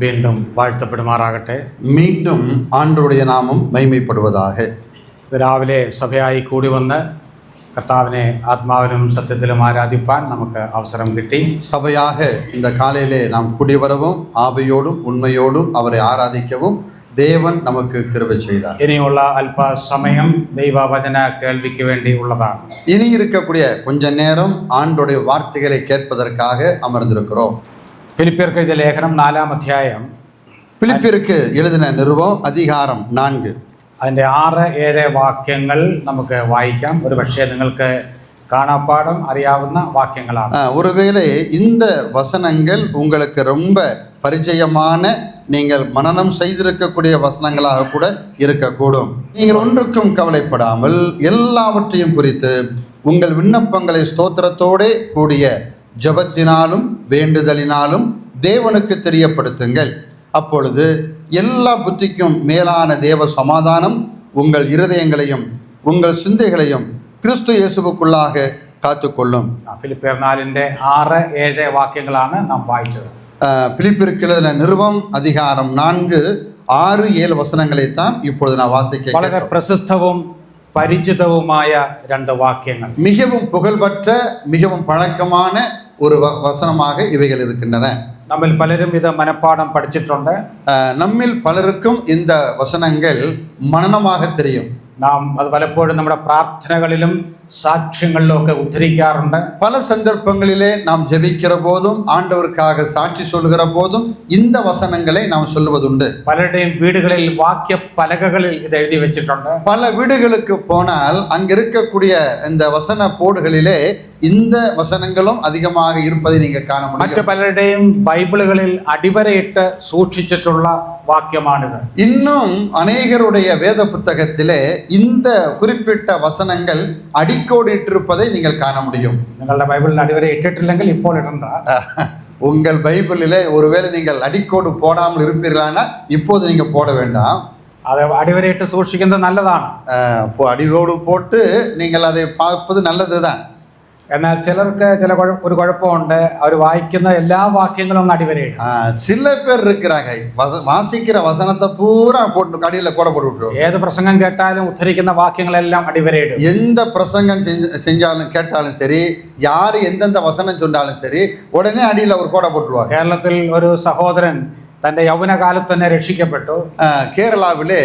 വീണ്ടും വാഴ്ത്തപ്പെടുമാറാകട്ടെ. மீண்டும் ஆண்டவருடைய நாமம் மகிமைப்படுவதாக. രാവിലെ സഭയായി കൂടി വന്ന് കർത്താവിനെ ആത്മാവിലും സത്യത്തിലും ആരാധിപ്പാൻ നമുക്ക് അവസരം കിട്ടി. சபையாக இந்த காலையிலே நாம் கூடி வரவும் ஆவியோடும் உண்மையோடும் அவரை ஆராதிக்கவும் தேவன் நமக்கு கிருபை செய்தார். ഇനിയുള്ള അല്പസമയം ദൈവവചന കേൾവിക്ക് വേണ്ടി ഉള്ളതാണ്. இனி இருக்கக்கூடிய கொஞ்ச நேரம் ஆண்டோடைய வார்த்தைகளை கேட்பதற்காக அமர்ந்திருக்கிறோம். ഫിലിപ്പിയർക്ക് എഴുതിയ ലേഖനം 4-ാം അധ്യായം, பிலிப்பியருக்கு எழுதின நிருபம் அதிகாரம் 4 അതിൻ്റെ 6-7 വാക്യങ്ങൾ നമുക്ക് വായിക്കാം. ഒരു പക്ഷേ നിങ്ങൾക്ക് കാണാപ്പാടം അറിയാവുന്ന வாக்கியங்களாണ്. ஒருவேளை இந்த வசனங்கள் உங்களுக்கு ரொம்ப பரிச்சயமான, நீங்கள் மனனம் செய்திருக்கக்கூடிய வசனங்களாக கூட இருக்கக்கூடும். நீங்கள் ஒன்றுக்கும் கவலைப்படாமல் எல்லாவற்றையும் குறித்து உங்கள் விண்ணப்பங்களை ஸ்தோத்திரத்தோடு கூடிய ஜெபத்தினாலும் வேண்டுதலினாலும் தேவனுக்கு தெரியப்படுத்துங்கள். அப்பொழுது எல்லா புத்திக்கும் மேலான தேவ சமாதானம் உங்கள் இருதயங்களையும் உங்கள் சிந்தைகளையும் கிறிஸ்து இயேசுவுக்குள்ளாக காத்துக்கொள்ளும். ഫിലിപ്പിയർ 4-ന്റെ 6-7 വാക്യങ്ങളാണ് നാം വായിച്ചത്. பிலிப்பியருக்கு எழுதின நிருபம் அதிகாரம் 4-6-7 வசனங்களைத்தான் இப்பொழுது நான் வாசிக்க. വളരെ പ്രസിദ്ധവും പരിചിതവുമായ 2 വാക്യങ്ങൾ. மிகவும் புகழ்பெற்ற மிகவும் பழக்கமான ஒரு வசனமாக இவைகள் இருக்கின்றன. നമ്മിൽ പലരും ഇത് മനഃപ്പാഠം പഠിച്ചിട്ടുണ്ട്. நம்மில் பலருக்கும் இந்த வசனங்கள் மனனமாக தெரியும். നാം അത് പലപ്പോഴും നമ്മുടെ പ്രാർത്ഥനകളിലും സാക്ഷ്യങ്ങളിലും ഒക്കെ ഉദ്ധരിക്കാറുണ്ട്. பல சந்தர்ப்பங்களிலே நாம் ஜெபிக்கிற போதும் ஆண்டவருக்காக சாட்சி சொல்கிற போதும் இந்த வசனங்களை நாம் சொல்வதுண்டு. പലരുടെയും വീടുകളിൽ വാക്യ പലകകളിൽ ഇത് എഴുതി വെച്ചിട്ടുണ്ട്. பல வீடுகளுக்கு போனால் அங்க இருக்கக்கூடிய இந்த வசன போர்டுகளிலே இந்த வசனங்களும் அதிகமாக இருப்பதை நீங்க காண முடியும். മറ്റു പലരുടെയും ബൈബിളുകളിൽ അടിവരയിട്ട് സൂക്ഷിച്ചിട്ടുള്ള വാക്യമാണിത്. இன்னும் அநேகருடைய வேத புத்தகத்திலே இந்த குறிப்பிட்ட வசனங்கள் அடிக்கோடிட்டிருப்பதை நீங்கள் காண முடியும். നിങ്ങളുടെ ബൈബിളിൽ അടിവര ഇട്ടിട്ടില്ലെങ്കിൽ ഇപ്പോൾ ഇടണ്ട. உங்கள் பைபிளிலே ஒருவேளை நீங்கள் அடிக்கோடு போடாமல் இருப்பீர்களானா இப்போது நீங்க போட வேண்டாம். അത് അടിവരയിട്ട് സൂക്ഷിക്കുന്നത് നല്ലതാണ്. அடிக்கோடு போட்டு நீங்கள் அதை பார்ப்பது நல்லதுதான். എന്നാൽ ചിലർക്ക് ഒരു കുഴപ്പമുണ്ട്. അവർ വായിക്കുന്ന എല്ലാ വാക്യങ്ങളും ഒന്ന് അടിവരയിടും. சில பேர் இருக்கிறாங்க, வாசிக்கிற வசனத்தை பூரா போட்டு அடியில் கூட போட்டு விட்டுருவோம். ഏത് പ്രസംഗം കേട്ടാലും ഉദ്ധരിക്കുന്ന വാക്യങ്ങളെല്ലാം അടിവരയിടും. எந்த பிரசங்கம் செஞ்சாலும் கேட்டாலும் சரி, யார் எந்தெந்த வசனம் சொன்னாலும் சரி, உடனே அடியில் ஒரு கோடை போட்டுருவார். കേരളത്തിൽ ഒരു സഹോദരൻ തന്റെ യൗവനകാലത്ത് തന്നെ രക്ഷിക്കപ്പെട്ടു. കേരളാവിലെ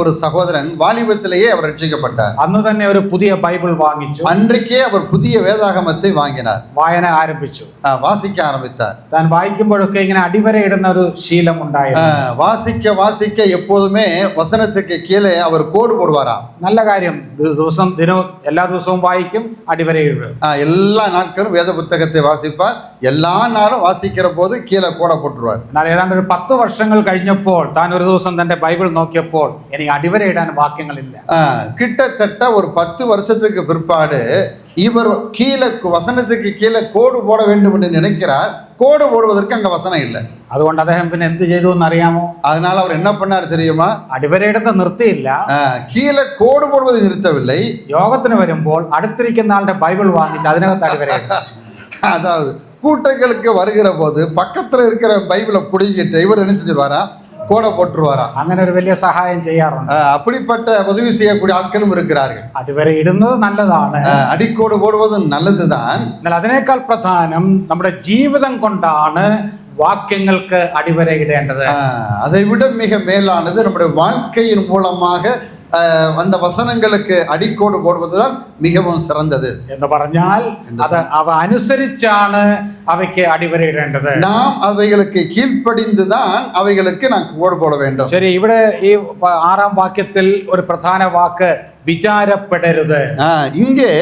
ஒரு சகோதரன் வாலிபத்திலேயே அவர் ரட்சிக்கப்பட்டார். അന്ന് തന്നെ ഒരു പുതിയ ബൈബിൾ വാങ്ങിച്ചു. அன்றைக்கே அவர் புதிய வேதாகமத்தை வாங்கினார். വായന ആരംഭിച്ചു. வாசிக்க ஆரம்பித்தார். താൻ വായിക്കുമ്പോഴൊക്കെ ഇങ്ങനെ അടിവരയിടുന്ന ഒരു ശീലം ഉണ്ടായിരുന്നു. வாசிக்க வாசிக்க எப்போதுமே வசனத்துக்கு கீழே அவர் கோடு போடுவாராம். നല്ല കാര്യം. എല്ലാ ദിവസവും വായിക്കും, അടിവരയിടും. எல்லா நாட்களும் வேத புத்தகத்தை வாசிப்பார். எல்லா நாளும் வாசிக்கிற போது கீழே கோடை போட்டுருவார். എന്നാൽ ഏതാണ്ട് ഒരു 10 വർഷങ്ങൾ കഴിഞ്ഞപ്പോൾ താൻ ഒരു ദിവസം തന്റെ ബൈബിൾ നോക്കിയപ്പോൾ എനിക്ക് അടിവരയിടാൻ വാക്യങ്ങളില്ല. கிட்டத்தட்ட ஒரு 10 வருஷத்துக்கு பிற்பாடு இவர் கீழே வசனத்துக்கு கீழே கோடு போட வேண்டும் என்று நினைக்கிறார். கோடு போடுவதற்கு அங்க வசனம் இல்லை. അതുകൊണ്ട് അദ്ദേഹം പിന്നെ എന്ത് ചെയ്തു എന്നറിയാമോ? அதனால அவர் என்ன பண்ணார் தெரியுமா? അടിവരയിടുന്നത് നിർത്തിയില്ല. கீழே கோடு போடுவதை நிறுத்தவில்லை. യോഗത്തിന് വരുമ്പോൾ അടുത്തിരിക്കുന്ന ആളുടെ ബൈബിൾ വാങ്ങിച്ച് അതിനകത്ത് അടിവരയിടും. அதாவது கூட்டங்களுக்கு வருகிற போது பக்கத்துல இருக்கிற பைபிளை பிடிக்கிட்டு இவர் என்ன செஞ்சிருவாரா? கோடை போட்டுருவாரா? അങ്ങനെ ഒരു വലിയ സഹായം ചെയ്യാറുണ്ട്. அப்படிப்பட்ட உதவி செய்யக்கூடிய ஆட்களும் இருக்கிறார்கள். അടിവര ഇടുന്നത് നല്ലതാണ്. அடிக்கோடு போடுவதும் நல்லதுதான். എന്നാൽ അതിനേക്കാൾ പ്രധാനം നമ്മുടെ ജീവിതം കൊണ്ടാണ് വാക്യങ്ങൾക്ക് അടിവര ഇടേണ്ടത്. அதை விட மிக மேலானது நம்முடைய வாழ்க்கையின் மூலமாக அந்த வசனங்களுக்கு அடிக்கோடு போடுவதுதான் மிகவும் சிறந்தது. എന്ന് പറഞ്ഞാൽ അത് അവ അനുസരിച്ചാണ് അവയ്ക്ക് അടിവരയിടേണ്ടത്. நாம் அவைகளுக்கு கீழ்ப்படிந்துதான் அவைகளுக்கு நாம் கோடு போட வேண்டும். ശരി, ഇവിടെ ഈ 6-ാം വാക്യത്തിൽ ഒരു പ്രധാന വാക്ക് വിചാരപ്പെടരുത്. இங்கே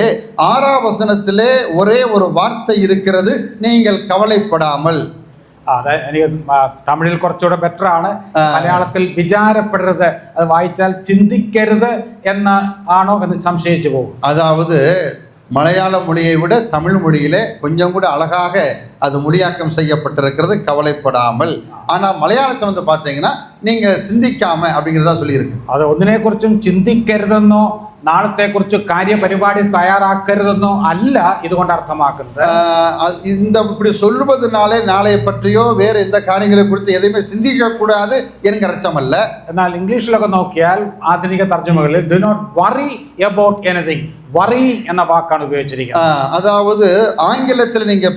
6-ாம் வசனத்திலே ஒரே ஒரு வார்த்தை இருக்கிறது, நீங்கள் கவலைப்படாமல். അത് എനിക്ക് തമിഴിൽ കുറച്ചുകൂടെ ബെറ്റർ ആണ്. മലയാളത്തിൽ വിചാരപ്പെടരുത്, അത് വായിച്ചാൽ ചിന്തിക്കരുത് എന്ന് ആണോ എന്ന് സംശയിച്ചു പോകും. அதாவது மலையாள மொழியை விட தமிழ் மொழியிலே கொஞ்சம் கூட அழகாக அது மொழியாக்கம் செய்யப்பட்டிருக்கிறது, கவலைப்படாமல். ஆனால் மலையாளத்தில் வந்து பார்த்தீங்கன்னா நீங்கள் சிந்திக்காம அப்படிங்கிறதா சொல்லியிருக்கு. അത് ഒന്നിനെക്കുറിച്ചും ചിന്തിക്കരുതെന്നോ നാളത്തെക്കുറിച്ച് കാര്യപരിപാടി തയ്യാറാക്കരുതെന്നോ അല്ല ഇതുകൊണ്ട് അർത്ഥമാക്കുന്നത്. இந்த இப்படி சொல்லுவதனாலே நாளைய பற்றியோ வேறு எந்த காரியங்களை குறித்து எதையுமே சிந்திக்க கூடாது என்கிற அர்த்தம் அல்ல. എന്നാൽ ഇംഗ്ലീഷിലൊക്കെ നോക്കിയാൽ ആധുനിക തർജ്ജമകളിൽ do not worry about anything, worry എന്ന വാക്കാണ് ഉപയോഗിച്ചിരിക്കുന്നത്. அதாவது ஆங்கிலத்தில் நீங்க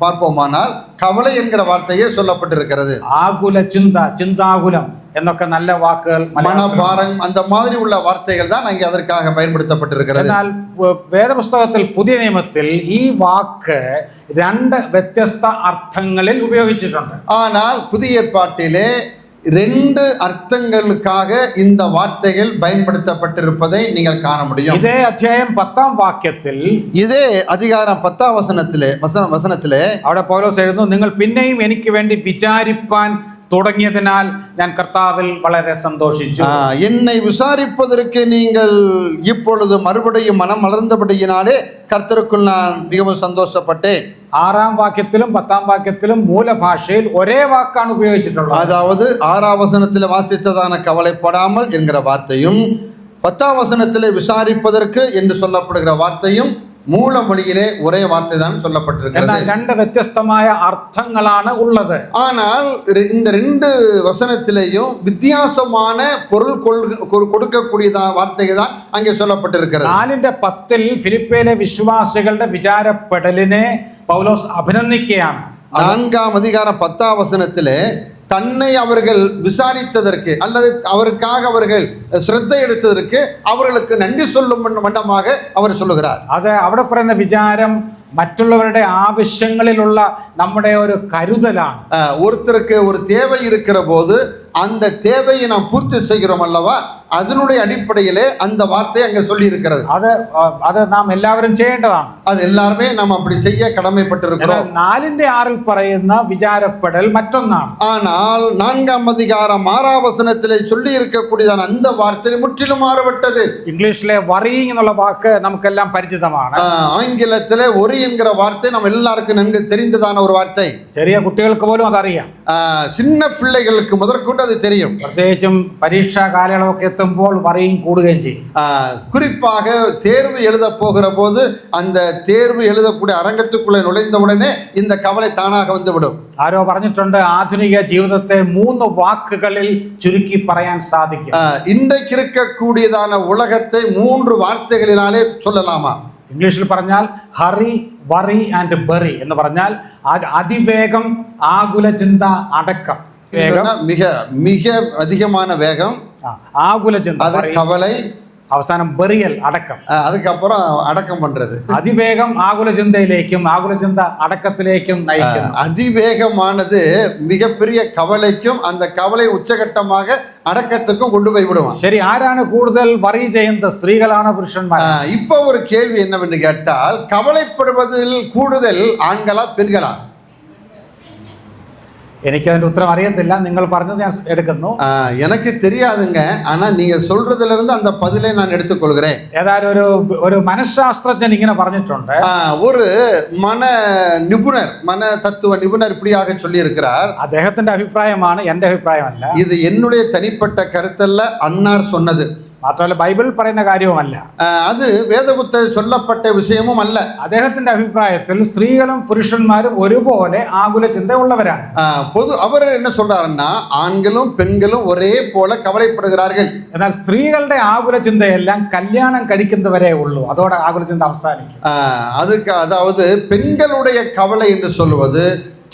பார்ப்போமானால் கவலை என்கிற வார்த்தையே சொல்லப்பட்டிருக்கிறது. ആകുല ചിന്ത, ചിന്താകുലം എന്നൊക്കെ നല്ല വാക്കുകൾ, மனபாரம் அந்த மாதிரி உள்ள வார்த்தைகள் தான் அங்கே அதற்காக பயன்படுத்தப்பட்டிருக்கிறது. എന്നാൽ വേദപുസ്തകത്തിൽ പുതിയ നിയമത്തിൽ ഈ വാക്ക് രണ്ട് വ്യത്യസ്ത അർത്ഥങ്ങളിൽ ഉപയോഗിച്ചിട്ടുണ്ട്. ஆனால் புதிய ஏற்பாட்டிலே ரெண்டு அர்த்தங்களுக்காக இந்த வார்த்தைகள் பயன்படுத்தப்பட்டிருப்பதை நீங்கள் காண முடியும். இதே அத்தியாயம் 10-ാം വാക്യത്തിൽ, இதே அதிகாரம் 10-ാം വചനത്തിലെ അവിടെ പൗലോസ് എഴുതുന്നു, നിങ്ങൾ പിന്നെയും എനിക്ക് വേണ്ടി വിചാരിപ്പാൻ തുടങ്ങിയതിനാൽ ഞാൻ കർത്താവിൽ വളരെ സന്തോഷിച്ചു. என்னை விசாரிப்பதற்கு நீங்கள் இப்பொழுது மறுபடியும் மனம் மலர்ந்தபடியினாலே கர்த்தருக்குள் நான் மிகவும் சந்தோஷப்பட்டேன். 6-ാം വാക്യത്തിലും 10-ാം വാക്യത്തിലും മൂലഭാഷയിൽ ഒരേ വാക്കാണ് ഉപയോഗിച്ചിട്ടുള്ളത്. அதாவது 6-ாம் வசனத்தில் வாசித்ததான கவலைப்படாமல் என்கிற வார்த்தையும் 10-ாம் வசனத்தில் விசாரிப்பதற்கு என்று சொல்லப்படுகிற வார்த்தையும் மூல மொழியிலே ஒரே வார்த்தை தான் சொல்லப்பட்டிருக்கிறது. രണ്ട് വ്യത്യസ്തമായ അർത്ഥങ്ങളാണ് ഉള്ളത്. ஆனால் இந்த ரெண்டு வசனத்திலேயும் வித்தியாசமான பொருள் கொடுக்கக்கூடிய வார்த்தைகள் தான் அங்கே சொல்லப்பட்டிருக்கிறது. 4:10 ഫിലിപ്പിയിലെ വിശ്വാസികളുടെ വിചാരപ്പെടലിനെ പൗലോസ് അഭിനന്ദിക്കുകയാണ്. 4-ാം அதிகாரம் 10-ாம் வசனத்திலே தன்னை அவர்கள் விசாரித்ததற்கு அல்லது அவருக்காக அவர்கள் ശ്രദ്ധ எடுத்ததற்கு அவர்களுக்கு நன்றி சொல்லும் வண்ணமாக அவர் சொல்லுகிறார். അത് അവിടെ പറയുന്ന വിചാരം മറ്റുള്ളവരുടെ ആവശ്യങ്ങളിലുള്ള നമ്മുടെ ഒരു കരുതലാണ്. ஒருத்தருக்கு ஒரு தேவை இருக்கிற போது அந்த தேவையை நாம் பூர்த்தி செய்கிறோம் அல்லவா, அதனுடைய அடிப்படையிலே அந்த வார்த்தை அங்கே சொல்லி இருக்கிறது. അത് നാം എല്ലാവരും ചെയ്യേണ്ടതാണ്. அது எல்லாருமே நாம் அப்படி செய்ய கடமைப்பட்டிருக்கிறோம். 4:6 പറയുന്ന വിചാരപ്പെടൽ മറ്റൊന്നാണ്. ஆனால் 4-ாம் அதிகாரம் 6-ாம் வசனத்திலே சொல்லி இருக்கக்கூடியதான அந்த வார்த்தை முற்றிலும் மாறுபட்டது. ഇംഗ്ലീഷിലെ വറിയിങ് എന്നുള്ള വാക്ക് നമുക്കെല്ലാം പരിചിതമാണ്. ஆங்கிலத்திலே ஒரி என்கிற வார்த்தை நம்ம எல்லாருக்கும் நன்கு தெரிந்ததான ஒரு வார்த்தை. ചെറിയ കുട്ടികൾക്ക് പോലും അതറിയാം. சின்ன பிள்ளைகளுக்கு முதற்கொண்டு அது தெரியும். പ്രത്യേകിച്ചും പരീക്ഷാ കാലയളവൊക്കെ എത്തുമ്പോൾ വറിയിങ് കൂടുകയും ചെയ്യും. குறிப்பாக தேர்வு எழுத போகிற போது அந்த தேர்வு எழுதக்கூடிய அரங்கத்துக்குள்ளே நுழைந்தவுடனே இந்த கவலை தானாக வந்துவிடும். ആരോ പറഞ്ഞിട്ടുണ്ട്, ആധുനിക ജീവിതത്തെ 3 വാക്കുകളിൽ ചുരുക്കി പറയാൻ സാധിക്കും. இன்றைக்கு இருக்கக்கூடியதான உலகத்தை 3 வார்த்தைகளினாலே சொல்லலாமா? ഇംഗ്ലീഷിൽ പറഞ്ഞാൽ ഹറി, വറി ആൻഡ് ബറി എന്ന് പറഞ്ഞാൽ അതിവേഗം, ആകുല ചിന്ത, അടക്കം. மிக மிக அதிகமான வேகம், ആകുല ചിന്ത, அது கவலை, അവസാനം ബറിയൽ, അടക്കം. அதுக்கப்புறம் அடக்கம் பண்றது. அதிவேகம் ஆகுல சிந்தையிലേക്കും ആകുല ചിന്ത അടക്കത്തിലേക്കും നയിക്കുന്നു. அதிவேகமானது மிகப்பெரிய கவலைக்கும் அந்த கவலை உச்சகட்டமாக அடக்கத்துக்கும் கொண்டு போய் விடுவான். ശരി, ആരാണ് കൂടുതൽ വറി ചെയ്യുന്നത്, സ്ത്രീകളാണോ പുരുഷന്മാരാണോ? இப்போ ஒரு கேள்வி என்னவென்று கேட்டால், கவலைப்படுவதில் கூடுதல் ஆண்களா பெண்களா? എനിക്കതിന്റെ ഉത്തരം അറിയത്തില്ല. നിങ്ങൾ പറഞ്ഞത് ഞാൻ എടുക്കുന്നു. எனக்கு தெரியாதுங்க, ஆனா நீங்க சொல்றதுல இருந்து அந்த பதிலை நான் எடுத்துக்கொள்கிறேன். ഏതായാലും ഒരു മനഃശാസ്ത്രജ്ഞൻ ഇങ്ങനെ പറഞ്ഞിട്ടുണ്ട്. ஒரு மன நிபுணர், மன தத்துவ நிபுணர் இப்படியாக சொல்லி இருக்கிறார். അദ്ദേഹത്തിന്റെ അഭിപ്രായമാണ്, എന്റെ അഭിപ്രായമല്ല. இது என்னுடைய தனிப்பட்ட கருத்தல்ல, அன்னார் சொன்னது. മാത്രമല്ല ബൈബിൾ പറയുന്ന കാര്യവുമല്ല, അത് വേദപുസ്തകത്തിൽ சொல்லப்பட்ட விஷயமும் அல்ல. അദ്ദേഹത്തിന്റെ അഭിപ്രായത്തിൽ സ്ത്രീകളും പുരുഷന്മാരും ഒരുപോലെ ആകുല ചിന്ത ഉള്ളവരാണ്. அவர் என்ன சொல்றாருன்னா, ஆண்களும் பெண்களும் ஒரே போல கவலைப்படுகிறார்கள். എന്നാൽ സ്ത്രീകളുടെ ആകുല ചിന്തയെല്ലാം കല്യാണം കഴിക്കുന്നവരേ ഉള്ളൂ, അതോടെ ആകുല ചിന്ത അവസാനിക്കും. அதுக்கு அதாவது பெண்களுடைய கவலை என்று சொல்வது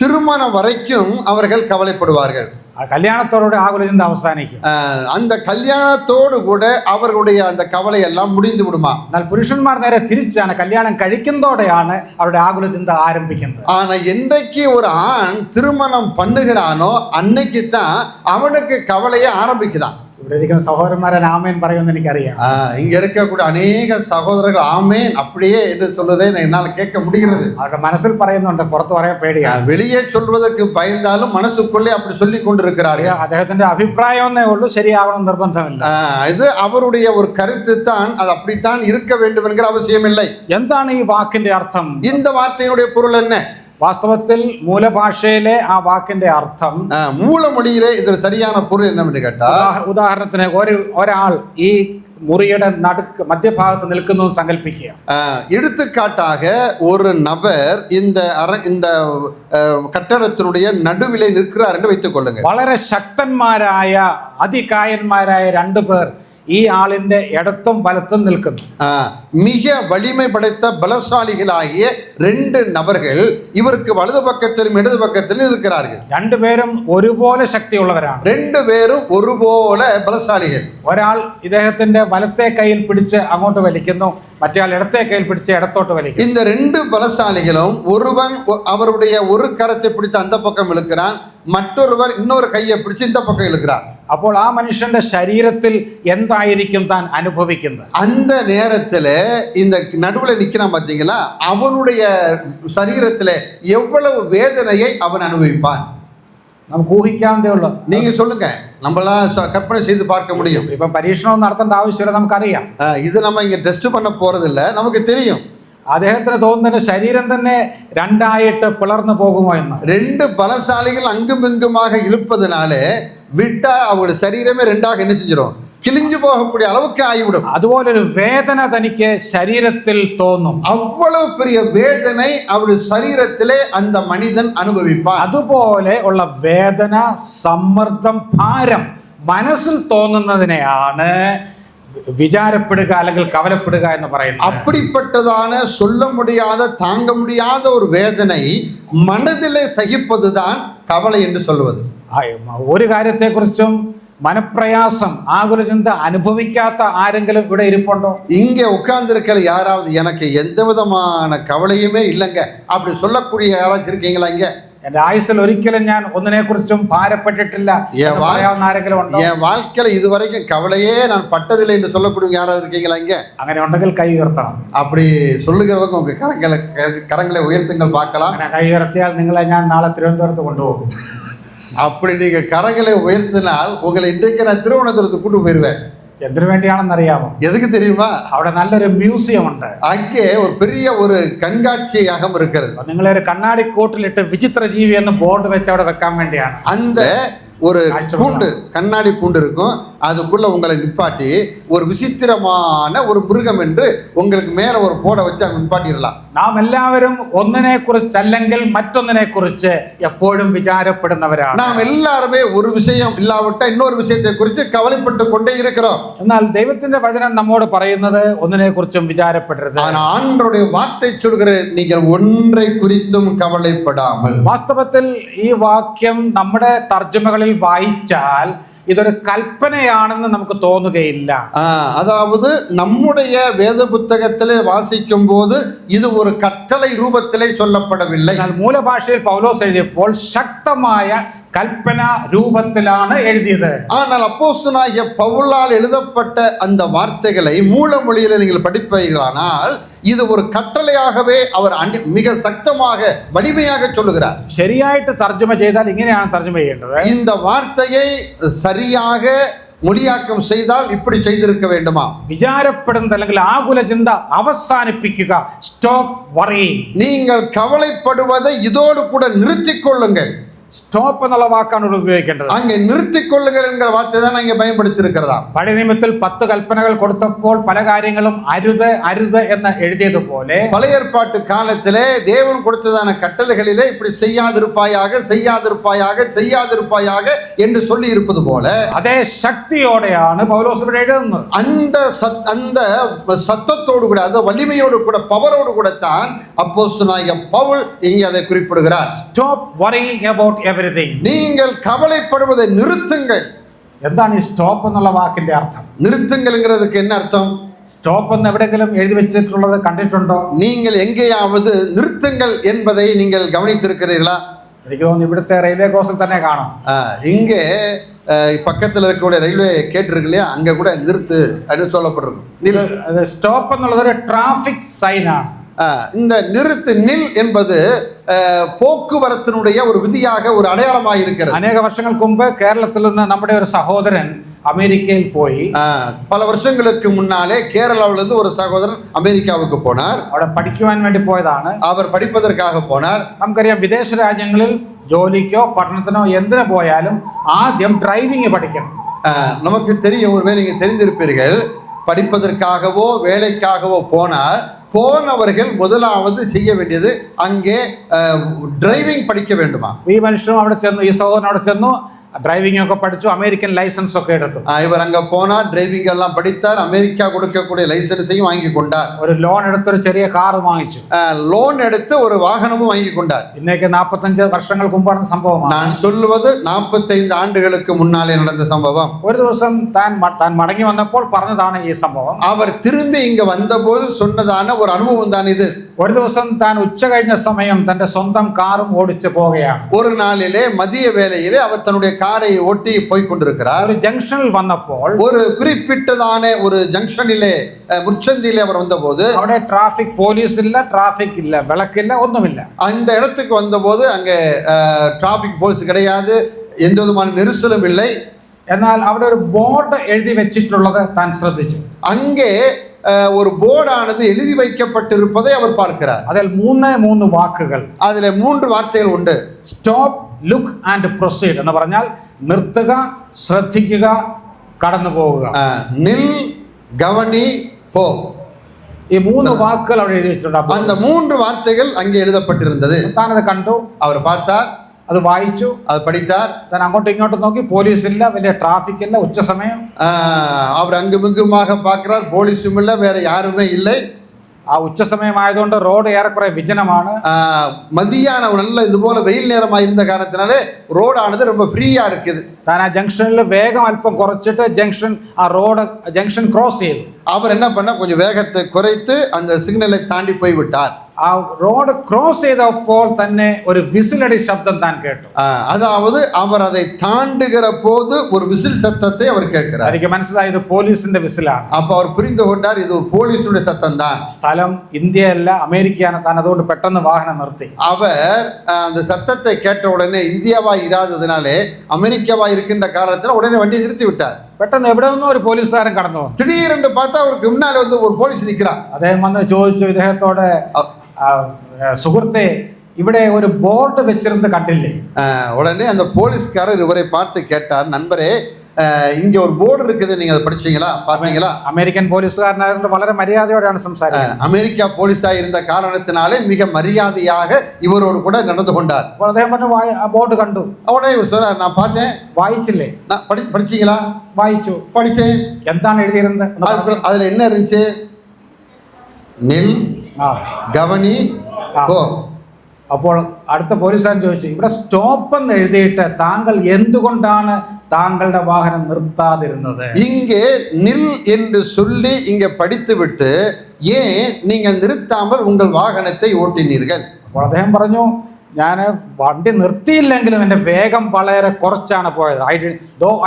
திருமணம் வரைக்கும் அவர்கள் கவலைப்படுவார்கள். കല്യാണത്തോടെ ആകുല ചിന്ത അവസാനിക്കും. அந்த கல்யாணத்தோடு கூட அவர்களுடைய அந்த கவலை எல்லாம் முடிந்து விடுமா? എന്നാൽ പുരുഷന്മാർ നേരെ തിരിച്ചാണ്, കല്യാണം കഴിക്കുന്നതോടെയാണ് അവരുടെ ആകുല ചിന്ത ആരംഭിക്കുന്നത്. ஆனா என்றைக்கு ஒரு ஆண் திருமணம் பண்ணுகிறானோ அன்னைக்கு தான் அவனுக்கு கவலையை ஆரம்பிக்குதான். ഇവിടെ ഇരിക്കുന്ന സഹോദരന്മാരെ ആമേൻ പറയുമെന്ന് എനിക്കറിയാം. இங்க இருக்கக்கூடிய அநேக சகோதரர்கள் ஆமேன் அப்படியே என்று சொல்வதை என்னால் கேட்க முடிகிறது. അവരുടെ മനസ്സിൽ പറയുന്നുണ്ട്, പുറത്ത് പറയാൻ പേടിയാണ്. வெளியே சொல்வதற்கு பயந்தாலும் மனசுக்குள்ளே அப்படி சொல்லி கொண்டிருக்கிறார்கள். അദ്ദേഹത്തിന്റെ അഭിപ്രായം എന്നേ ഉള്ളൂ, ശരിയാവണം നിർബന്ധമില്ല. இது அவருடைய ஒரு கருத்து தான், அது அப்படித்தான் இருக்க வேண்டும் என்கிற அவசியம் இல்லை. എന്താണ് ഈ വാക്കിന്റെ അർത്ഥം? இந்த வார்த்தையினுடைய பொருள் என்ன? വാസ്തവത്തിൽ മൂലഭാഷയിലെ ആ വാക്കിന്റെ അർത്ഥം, மூல மொழியிலே இது சரியான பொருள் என்னவென்று கேட்டால், ഉദാഹരണത്തിന് ഒരാൾ ഈ മുറിയുടെ മധ്യഭാഗത്ത് നിൽക്കുന്നു സങ്കല്പിക്കുക. எடுத்துக்காட்டாக ஒரு நபர் இந்த கட்டடத்தினுடைய நடுவிலே நிற்கிறார் என்று வைத்துக் கொள்ளுங்கள். വളരെ ശക്തന്മാരായ അതികായന്മാരായ രണ്ടുപേർ ഈ ആളിന്റെ ഇടത്തും വലത്തും നിൽക്കുന്നു. மிக வலிமை படைத்த பலசாலிகளாகிய ரெண்டு நபர்கள் இவருக்கு வலது பக்கத்திலும் இடது பக்கத்திலும் இருக்கிறார்கள். രണ്ടുപേരും ഒരുപോലെ ശക്തിയുള്ളവരാണ്. ரெண்டு பேரும் ஒருபோல பலசாலிகள். ഒരാൾ ഇദ്ദേഹത്തിന്റെ വലത്തെ കൈയിൽ പിടിച്ച് അങ്ങോട്ട് വലിക്കുന്നു, മറ്റേ ആൾ ഇടത്തെ കൈയിൽ പിടിച്ച് ഇടത്തോട്ട് വലിക്കുന്നു. இந்த ரெண்டு பலசாலிகளும் ஒருவன் அவருடைய ஒரு கரத்தை பிடித்து அந்த பக்கம் இழுக்கிறான், மற்றொருவர் இன்னொரு கையை பிடிச்சு இந்த பக்கம் இழுக்கிறார். അപ്പോൾ ആ മനുഷ്യന്റെ ശരീരത്തിൽ എന്തായിരിക്കും താൻ അനുഭവിക്കുന്നത്? அந்த நேரத்தில் இந்த நடுவில் நிற்கிறான் பார்த்தீங்களா, அவனுடைய சரீரத்தில் எவ்வளவு வேதனையை அவன் அனுபவிப்பான் നമുക്ക് ഊഹിക്കാവുന്നതേ ഉള്ളൂ. நீங்க சொல்லுங்க, நம்மளாம் கற்பனை செய்து பார்க்க முடியும். ഇപ്പം പരീക്ഷണം നടത്തേണ്ട ആവശ്യമില്ല, നമുക്കറിയാം. இது நம்ம இங்க டெஸ்ட் பண்ண போறதில்ல, நமக்கு தெரியும். അദ്ദേഹത്തിന് തോന്നുന്ന ശരീരം തന്നെ രണ്ടായിട്ട് പിളർന്നു പോകുമോ എന്ന്. ரெண்டு பலசாலிகள் அங்கும் இங்குமாக இழுப்பதனாலே விட்டா அவங்களுடைய சரீரமே ரெண்டாக என்ன செஞ்சிடும், கிழிஞ்சு போகக்கூடிய அளவுக்கு ஆகிவிடும். അതുപോലൊരു വേദന തനിക്ക് ശരീരത്തിൽ തോന്നും. அவ்வளவு பெரிய வேதனை அவருடைய சரீரத்திலே அந்த மனிதன் அனுபவிப்பார். അതുപോലെ ഉള്ള വേദന, സമ്മർദ്ദം, ഭാരം മനസ്സിൽ തോന്നുന്നതിനെയാണ് വിചാരപ്പെടുക അല്ലെങ്കിൽ കവലപ്പെടുക എന്ന് പറയുന്നത്. அப்படிப்பட்டதான சொல்ல முடியாத தாங்க முடியாத ஒரு வேதனை மனதிலே சகிப்பதுதான் கவலை என்று சொல்வது. ഒരു കാര്യത്തെക്കുറിച്ചും മനപ്രയാസം, ആകുല ചിന്ത അനുഭവിക്കാത്ത ആരെങ്കിലും ഇവിടെ ഇരിപ്പുണ്ടോ? இங்கே உட்கார்ந்திருக்கிற யாராவது எனக்கு எந்த விதமான கவலையுமே இல்லைங்க அப்படி சொல்லக்கூடிய யாராச்சும் இருக்கீங்களா? இங்க എന്റെ ആയുസ്സിൽ ഒരിക്കലും ഞാൻ ഒന്നിനെ കുറിച്ചും ഭാരപ്പെട്ടിട്ടില്ല ആരെങ്കിലും ഉണ്ടോ? என் வாழ்க்கையில இதுவரைக்கும் கவலையே நான் பட்டதில்லை என்று சொல்லக்கூடிய யாராவது இருக்கீங்களா? இங்க അങ്ങനെ ഉണ്ടെങ്കിൽ കൈ ഉയർത്തണം. அப்படி சொல்லுகிறவங்க உங்க கரங்களை உயர்த்துங்கள் பார்க்கலாம். അങ്ങനെ കൈ ഉയർത്തിയാൽ നിങ്ങളെ ഞാൻ നാളെ തിരുവനന്തപുരത്ത് കൊണ്ടുപോകും. அப்படி நீங்க கரங்களை உயர்த்தினால் உங்களை இன்றைக்கு நான் திருவனந்தபுரத்துக்கு கூட்டு போயிருவேன். എന്തിനു വേണ്ടിയാണെന്നറിയാമോ? எதுக்கு தெரியுமா? അവിടെ നല്ലൊരു മ്യൂസിയം ഉണ്ട്. அங்கே ஒரு பெரிய ஒரு கண்காட்சியகம் இருக்கிறது. നിങ്ങളെ ഒരു കണ്ണാടി കൂട്ടിലിട്ട് വിചിത്ര ജീവി എന്ന് ബോർഡ് വെച്ച് അവിടെ വെക്കാൻ വേണ്ടിയാണ്. அந்த ஒரு கூண்டு, கண்ணாடி கூண்டு இருக்கும், அதுக்குள்ள உங்களை நிப்பாட்டி ஒரு விசித்திரமான ஒரு மிருகம் என்று உங்களுக்கு மேல ஒரு போட வச்சு அங்க நிப்பாட்டிடலாம். നാം എല്ലാവരും ഒന്നിനെ കുറിച്ച് അല്ലെങ്കിൽ മറ്റൊന്നിനെ കുറിച്ച് എപ്പോഴും വിചാരപ്പെടുന്നവരാണ്. நாம் எல்லாருமே ஒரு விஷயம் இல்லாவிட்டால் இன்னொரு விஷயத்தை குறித்து கவலைப்பட்டு கொண்டே இருக்கிறோம். എന്നാൽ ദൈവത്തിന്റെ വചനം നമ്മോട് പറയുന്നത് ഒന്നിനെ കുറിച്ചും വിചാരപ്പെടരുത്. ஆனால் ஆண்டவருடைய வார்த்தை சொல்கிறது, நீங்கள் ஒன்றை குறித்தும் கவலைப்படாமல். വാസ്തവത്തിൽ ഈ വാക്യം നമ്മുടെ തർജ്ജമകളിൽ വായിച്ചാൽ ഇതൊരു കൽപ്പനയാണെന്ന് നമുക്ക് തോന്നുകയില്ല. அதாவது நம்முடைய வேத புத்தகத்திலே வாசிக்கும் போது இது ஒரு கட்டளை ரூபத்திலே சொல்லப்படவில்லை. മൂലഭാഷയിൽ പൗലോസ് എഴുതിയപ്പോൾ ശക്തമായ കൽപ്പന രൂപത്തിലാണ് എഴുതിയത്. ஆனால் அப்போஸ்தலனாகிய பவுலால் எழுதப்பட்ட அந்த வார்த்தைகளை மூல மொழியில நீங்கள் படிப்பீர்களானால் இது ஒரு கட்டளையாகவே அவர் மிக சக்தமாக வலிமையாக சொல்லுகிறார். ശരിയായിട്ട് തർജ്ജമ ചെയ്താൽ ഇങ്ങനെയാണ് തർജ്ജമ ചെയ്യേണ്ടത്. இந்த வார்த்தையை சரியாக மொழியாக்கம் செய்தால் இப்படி செய்திருக்க வேண்டுமா? വിചാരപ്പെടുന്നത് അല്ലെങ്കിൽ ആകുല ചിന്ത അവസാനിപ്പിക്കുക. Stop worrying. நீங்கள் கவலைப்படுவதை இதோடு கூட நிறுத்திக் கொள்ளுங்கள். സ്റ്റോപ്പ് എന്നുള്ള വാക്കാണ് ഇവിടെ ഉപയോഗിക്കേണ്ടത്. அங்கே நிறுத்திக் கொள்ளுங்கள் என்கிற வார்த்தை தான் இங்கே பயன்படுத்தி இருக்கிறதா. പഴയ നിയമത്തിൽ 10 കൽപ്പനകൾ കൊടുത്തപ്പോൾ പല കാര്യങ്ങളും അരുത് അരുത് എന്ന് എഴുതിയതുപോലെ பழைய ஏற்பாட்டு காலத்திலே தேவன் கொடுத்ததான கட்டளைகளிலே இப்படி செய்யாதிருப்பாயாக செய்யாதிருப்பாயாக செய்யாதிருப்பாயாக என்று சொல்லி இருப்பது போல അതേ ശക്തിയോടെയാണ് പൗലോസ് ഇവിടെ എഴുതുന്നത്. அந்த சத்தத்தோடு கூட, அந்த வலிமையோடு கூட, பவரோடு கூட தான் அப்போஸ்தலனாகிய பவுல் இங்கே அதை குறிப்பிடுகிறார். Stop worrying about everything. நீங்கள் கவலைப்படுவதை நிறுத்துங்கள். എന്താണ് ഈ സ്റ്റോപ്പ് എന്നുള്ള വാക്കിന്റെ അർത്ഥം? நிறுத்துங்கள்ங்கிறதுக்கு என்ன அர்த்தம்? സ്റ്റോപ്പ് എന്ന് എവിടെയെങ്കിലും എഴുതി വെച്ചിട്ടുള്ളത് കണ്ടിട്ടുണ്ടോ? நீங்கள் எங்கேயாவது நிறுத்துங்கள் என்பதை நீங்கள் கவனித்திருக்கிறீர்களா? എനിക്ക് തോന്നുന്നു ഇവിടുത്തെ റെയിൽവേ ക്രോസിൽ തന്നെ കാണാം. இங்கே பக்கத்தில் இருக்கக்கூடிய ரயில்வே கேட் இருக்கு இல்லையா, அங்கே கூட நிறுத்து அப்படின்னு சொல்லப்பட்டிருக்கும். സ്റ്റോപ്പ് എന്നുള്ളത് ഒരു ട്രാഫിക് സൈൻ ആണ്. இந்த நிறுத்து நில் என்பது போக்குவரத்தினுடைய ஒரு விதியாக ஒரு அடையாளமாக இருக்கிறது. അനേക വർഷങ്ങൾക്ക് മുമ്പ് കേരളത്തിൽ നിന്ന് നമ്മുടെ ഒരു സഹോദരൻ അമേരിക്കയിൽ പോയി. பல வருஷங்களுக்கு முன்னாலே கேரளாவிலிருந்து ஒரு சகோதரன் அமெரிக்காவுக்கு போனார். അവിടെ പഠിക്കുവാൻ വേണ്ടി പോയതാണ്. அவர் படிப்பதற்காக போனார். നമുക്കറിയാം വിദേശ രാജ്യങ്ങളിൽ ജോലിക്കോ പഠനത്തിനോ എന്തിനു പോയാലും ആദ്യം ഡ്രൈവിംഗ് പഠിക്കണം. நமக்கு தெரியும், ஒருவேளை நீங்கள் தெரிந்திருப்பீர்கள், படிப்பதற்காகவோ வேலைக்காகவோ போனவர்கள் முதலாவது செய்ய வேண்டியது அங்கே டிரைவிங் படிக்க வேண்டுமா. ഈ മനുഷ്യനും അവിടെ ചെന്നു, ഈ സഹോദരൻ അവിടെ ചെന്നു, டிரைவிங் ഒക്കെ പഠിച്ചു, അമേരിക്കൻ ലൈസൻസ് ഒക്കെ എടുത്തു. இவர் அங்க போனார், டிரைவிங் எல்லாம் படித்தார், அமெரிக்கா கொடுக்கக்கூடிய லைசன்ஸையும் வாங்கி கொண்டார். ஒரு லோன் எடுத்து ஒரு ചെറിയ കാർ വാങ്ങിച്ചു. லோன் எடுத்து ஒரு வாகனமும் வாங்கி கொண்டார். இன்னைக்கு 45 വർഷങ്ങൾക്ക് മുമ്പ് നടന്ന സംഭവമാണ്. நான் சொல்லுவது 45 ஆண்டுகளுக்கு முன்னாலே நடந்த சம்பவம். ഒരു ദിവസം താൻ മടങ്ങി വന്നപ്പോൾ പറഞ്ഞതാണ് ഈ സംഭവം. அவர் திரும்பி இங்க வந்தபோது சொன்னதான ஒரு அனுபவம் தான் இது. ഒരു ദിവസം താൻ ഉച്ച കഴിഞ്ഞ സമയം തന്റെ സ്വന്തം കാറും ഓടിച്ചു പോവുകയാണ്. ஒரு நாளிலே மதிய வேளையிலே அவர் தன்னுடைய காரை ஓட்டி போய் கொண்டிருக்கிறார். ഒരു ജംഗ്ഷനിൽ വന്നപ്പോൾ, ஒரு குறிப்பிட்டதான ஒரு ஜங்ஷனிலே முச்சந்திலே அவர் வந்தபோது അവിടെ ട്രാഫിക് പോലീസ് ഇല്ല, ട്രാഫിക് ഇല്ല, വിളക്കില്ല, ഒന്നുമില്ല. அந்த இடத்துக்கு வந்தபோது அங்கே டிராபிக் போலீஸ் கிடையாது, எந்த விதமான நெரிசலும் இல்லை. എന്നാൽ അവിടെ ഒരു ബോർഡ് എഴുതി വെച്ചിട്ടുള്ളത് താൻ ശ്രദ്ധിച്ചു. அங்கே ஒரு போர்டானது எழுதி வைக்கப்பட்டிருப்பதை அவர் பார்க்கிறார். അതിൽ മൂന്ന് വാക്കുകൾ, அதில் 3 வார்த்தைகள் உண்டு. സ്റ്റോപ്പ്, ലുക്ക് ആൻഡ് പ്രൊസീഡ് എന്ന് പറഞ്ഞാൽ നിർത്തുക, ശ്രദ്ധിക്കുക, കടന്നു പോവുക. நில், கவனி, போ. ഈ 3 വാക്കുകൾ അവിടെ എഴുതി വെച്ചിട്ടുണ്ട്. அந்த 3 வார்த்தைகள் அங்கே எழுதப்பட்டிருந்தது. താനത് കണ്ടു, அவர் பார்த்தார், അത് വായിച്ചു, அது படித்தார். താൻ അങ്ങോട്ടും ഇങ്ങോട്ടും നോക്കി, പോലീസ് ഇല്ല, വലിയ ട്രാഫിക് ഇല്ല, ഉച്ച സമയം. அவர் அங்குமிங்குமாக பார்க்கிறார், போலீஸும் இல்லை, வேற யாருமே இல்லை. ആ ഉച്ച സമയമായതുകൊണ്ട് റോഡ് ഏറെക്കുറെ വിജനമാണ്. மதியான நல்ல இது போல வெயில் நேரமா இருந்த காரணத்தினாலே ரோடானது ரொம்ப ஃப்ரீயா இருக்குது. താൻ ആ ജംഗ്ഷനിൽ വേഗം അല്പം കുറച്ചിട്ട് ജംഗ്ഷൻ ക്രോസ് ചെയ്തു. அவர் என்ன பண்ண, கொஞ்சம் வேகத்தை குறைத்து அந்த சிக்னலை தாண்டி போய் விட்டார். ആ റോഡ് ക്രോസ് ചെയ്തപ്പോൾ തന്നെ ഒരു വിസിലടി ശബ്ദം താൻ കേട്ടു. அதாவது அவர் அதை தாண்டுகிற போது ஒரு விசில் சத்தத்தை அவர் கேட்கிறார். എനിക്ക് മനസ്സിലായി ഇത് പോലീസിന്റെ വിസിലാണ്. அப்ப அவர் புரிந்து கொண்டார், இது ஒரு போலீஸுடைய சத்தம் தான். സ്ഥലം ഇന്ത്യയല്ല, അമേരിക്കയാണ്. താൻ അതുകൊണ്ട് പെട്ടെന്ന് വാഹനം നിർത്തി. அவர் அந்த சத்தத்தை கேட்ட உடனே இந்தியாவா இராததினாலே அமெரிக்காவா இருக்கின்ற காரணத்தில் உடனே வண்டியை நிறுத்தி விட்டார். പെട്ടെന്ന് എവിടെ നിന്നോ ഒരു പോലീസുകാരൻ കടന്നു വന്നു. திடீரென்று பார்த்தா அவருக்கு முன்னால வந்து ஒரு போலீஸ் நிற்கிறார். അദ്ദേഹം വന്ന് ചോദിച്ചു ഇദ്ദേഹത്തോട്, സുഹൃത്തെ, ഇവിടെ ഒരു ബോർഡ് വെച്ചിരുന്ന് കണ്ടില്ലേ? உடனே அந்த போலீஸ்காரர் இவரை பார்த்து கேட்டார், நண்பரே, இங்க ஒரு போர்டு இருக்குது, நீங்க அதை படிச்சீங்களா, பார்த்தீங்களா? അമേരിക്കൻ പോലീസുകാരനായതുകൊണ്ട് വളരെ മര്യാദയോടെയാണ് സംസാരിക്കുന്നത്. அமெரிக்கா போலீஸா இருந்த காரணத்தினாலே மிக மரியாதையாக இவரோடு கூட நடந்து கொண்டார். അപ്പോൾ അദ്ദേഹം പറഞ്ഞു, ആ ബോർഡ് കണ്ടു. உடனே இவர் சொன்னார், நான் பார்த்தேன். വായിച്ചില്ലേ? நான் படிச்சீங்களா? വായിച്ചു. படித்தேன். എന്താണ് എഴുതിയിരുന്നത്? அதுல என்ன இருந்துச்சு? நில், கவனி, போ. അപ്പോൾ അടുത്ത പോലീസുകാരൻ ചോദിച്ചു, ഇവിടെ സ്റ്റോപ്പ് എന്ന് എഴുതിയിട്ട് താങ്കൾ എന്തുകൊണ്ടാണ് താങ്കളുടെ വാഹനം നിർത്താതിരുന്നത്? இங்கே நில் என்று சொல்லி இங்க படித்துவிட்டு ஏன் நீங்க நிறுத்தாமல் உங்கள் வாகனத்தை ஓட்டினீர்கள்? അപ്പോൾ അദ്ദേഹം പറഞ്ഞു, ഞാൻ വണ്ടി നിർത്തിയില്ലെങ്കിലും എൻ്റെ വേഗം വളരെ കുറച്ചാണ് പോയത്.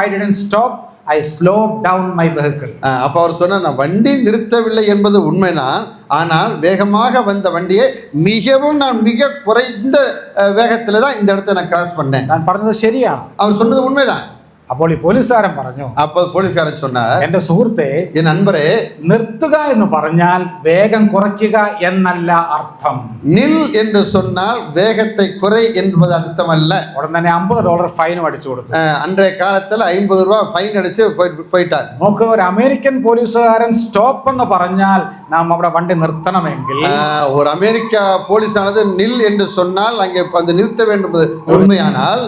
I didn't stop, I slowed down my vehicle. அப்ப அவர் சொன்னார், நான் வண்டி நிறுத்தவில்லை என்பது உண்மைதான், ஆனால் வேகமாக வந்த வண்டியை நான் மிக குறைந்த வேகத்தில் தான் இந்த இடத்தை நான் கிராஸ் பண்ணேன். ഞാൻ പറഞ്ഞത് ശരിയാണ്. அவர் சொன்னது உண்மைதான். അപ്പോൾ ഈ പോലീസുകാരൻ പറഞ്ഞു, அப்போ போலீஸ்காரன் சொன்னார், എൻ്റെ സുഹൃത്തെ, என் நண்பரே, നിർത്തുക എന്ന് പറഞ്ഞാൽ വേഗം കുറയ്ക്കുക എന്നല്ല അർത്ഥം. நில் என்று சொன்னால் வேகத்தை குறை என்பது அர்த்தம் அல்ல. ഉടൻ തന്നെ $50 ഫൈനും അടിച്ചു കൊടുത്തു. அன்றைய காலத்தில் $50 ஃபைன் அடிச்சு போயிட்டார். നോക്ക്, ഒരു അമേരിക്കൻ പോലീസുകാരൻ സ്റ്റോപ്പ് എന്ന് പറഞ്ഞാൽ നാം അവിടെ വണ്ടി നിർത്തണമെങ്കിൽ, ஒரு அமெரிக்கா போலீஸானது நில் என்று சொன்னால் அங்கே அந்த நிறுத்த வேண்டும் உண்மையானால்,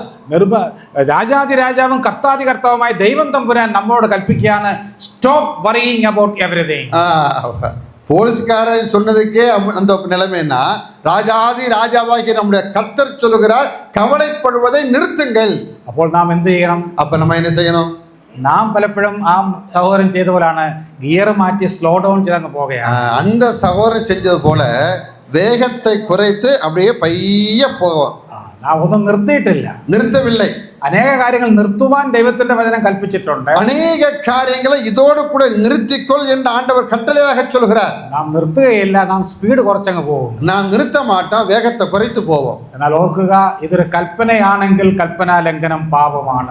രാജാതി രാജാവും കർത്താതി കർത്താവുമായ ദൈവം തമ്പുരാൻ നമ്മോട് കൽപ്പിക്കുകയാണ്, സ്റ്റോപ്പ് വറിയിങ് അബൌട്ട് എവരിതിങ്. போலீஸ்காரன் சொன்னதுக்கே அந்த நிலைமைன்னா, ராஜாதி ராஜாவாகி நம்முடைய கர்த்தர் சொல்லுகிறார், கவலைப்படுவதை நிறுத்துங்கள். അപ്പോൾ നാം എന്ത് ചെയ്യണം? அப்ப நம்ம என்ன செய்யணும்? നാം പലപ്പോഴും ആ സഹോദരൻ ചെയ്ത പോലാണ് ഗിയർ മാറ്റി സ്ലോ ഡൗൺ ചെയ്തങ്ങ് പോകുകയാണ്. அந்த சகோதரன் செஞ்சது போல வேகத்தை குறைத்து அப்படியே பைய போவோம். നാം ഒന്നും നിർത്തിയിട്ടില്ല, நிறுத்தவில்லை. അനേക കാര്യങ്ങൾ നിർത്തുവാൻ ദൈവത്തിന്റെ വചനം കൽപ്പിച്ചിട്ടുണ്ട്. அநேக காரியங்களை இதோடு கூட நிறுத்திக்கொள் என்று ஆண்டவர் கட்டளையாக சொல்கிறார். നാം നിർത്തുകയില്ല, നാം സ്പീഡ് കുറച്ചങ്ങ് പോകും. நான் நிறுத்த மாட்டோம், வேகத்தை குறைத்து போவோம். എന്നാൽ ഓർക്കുക, ഇതൊരു കൽപ്പനയാണെങ്കിൽ കൽപ്പനാ ലംഘനം പാപമാണ്.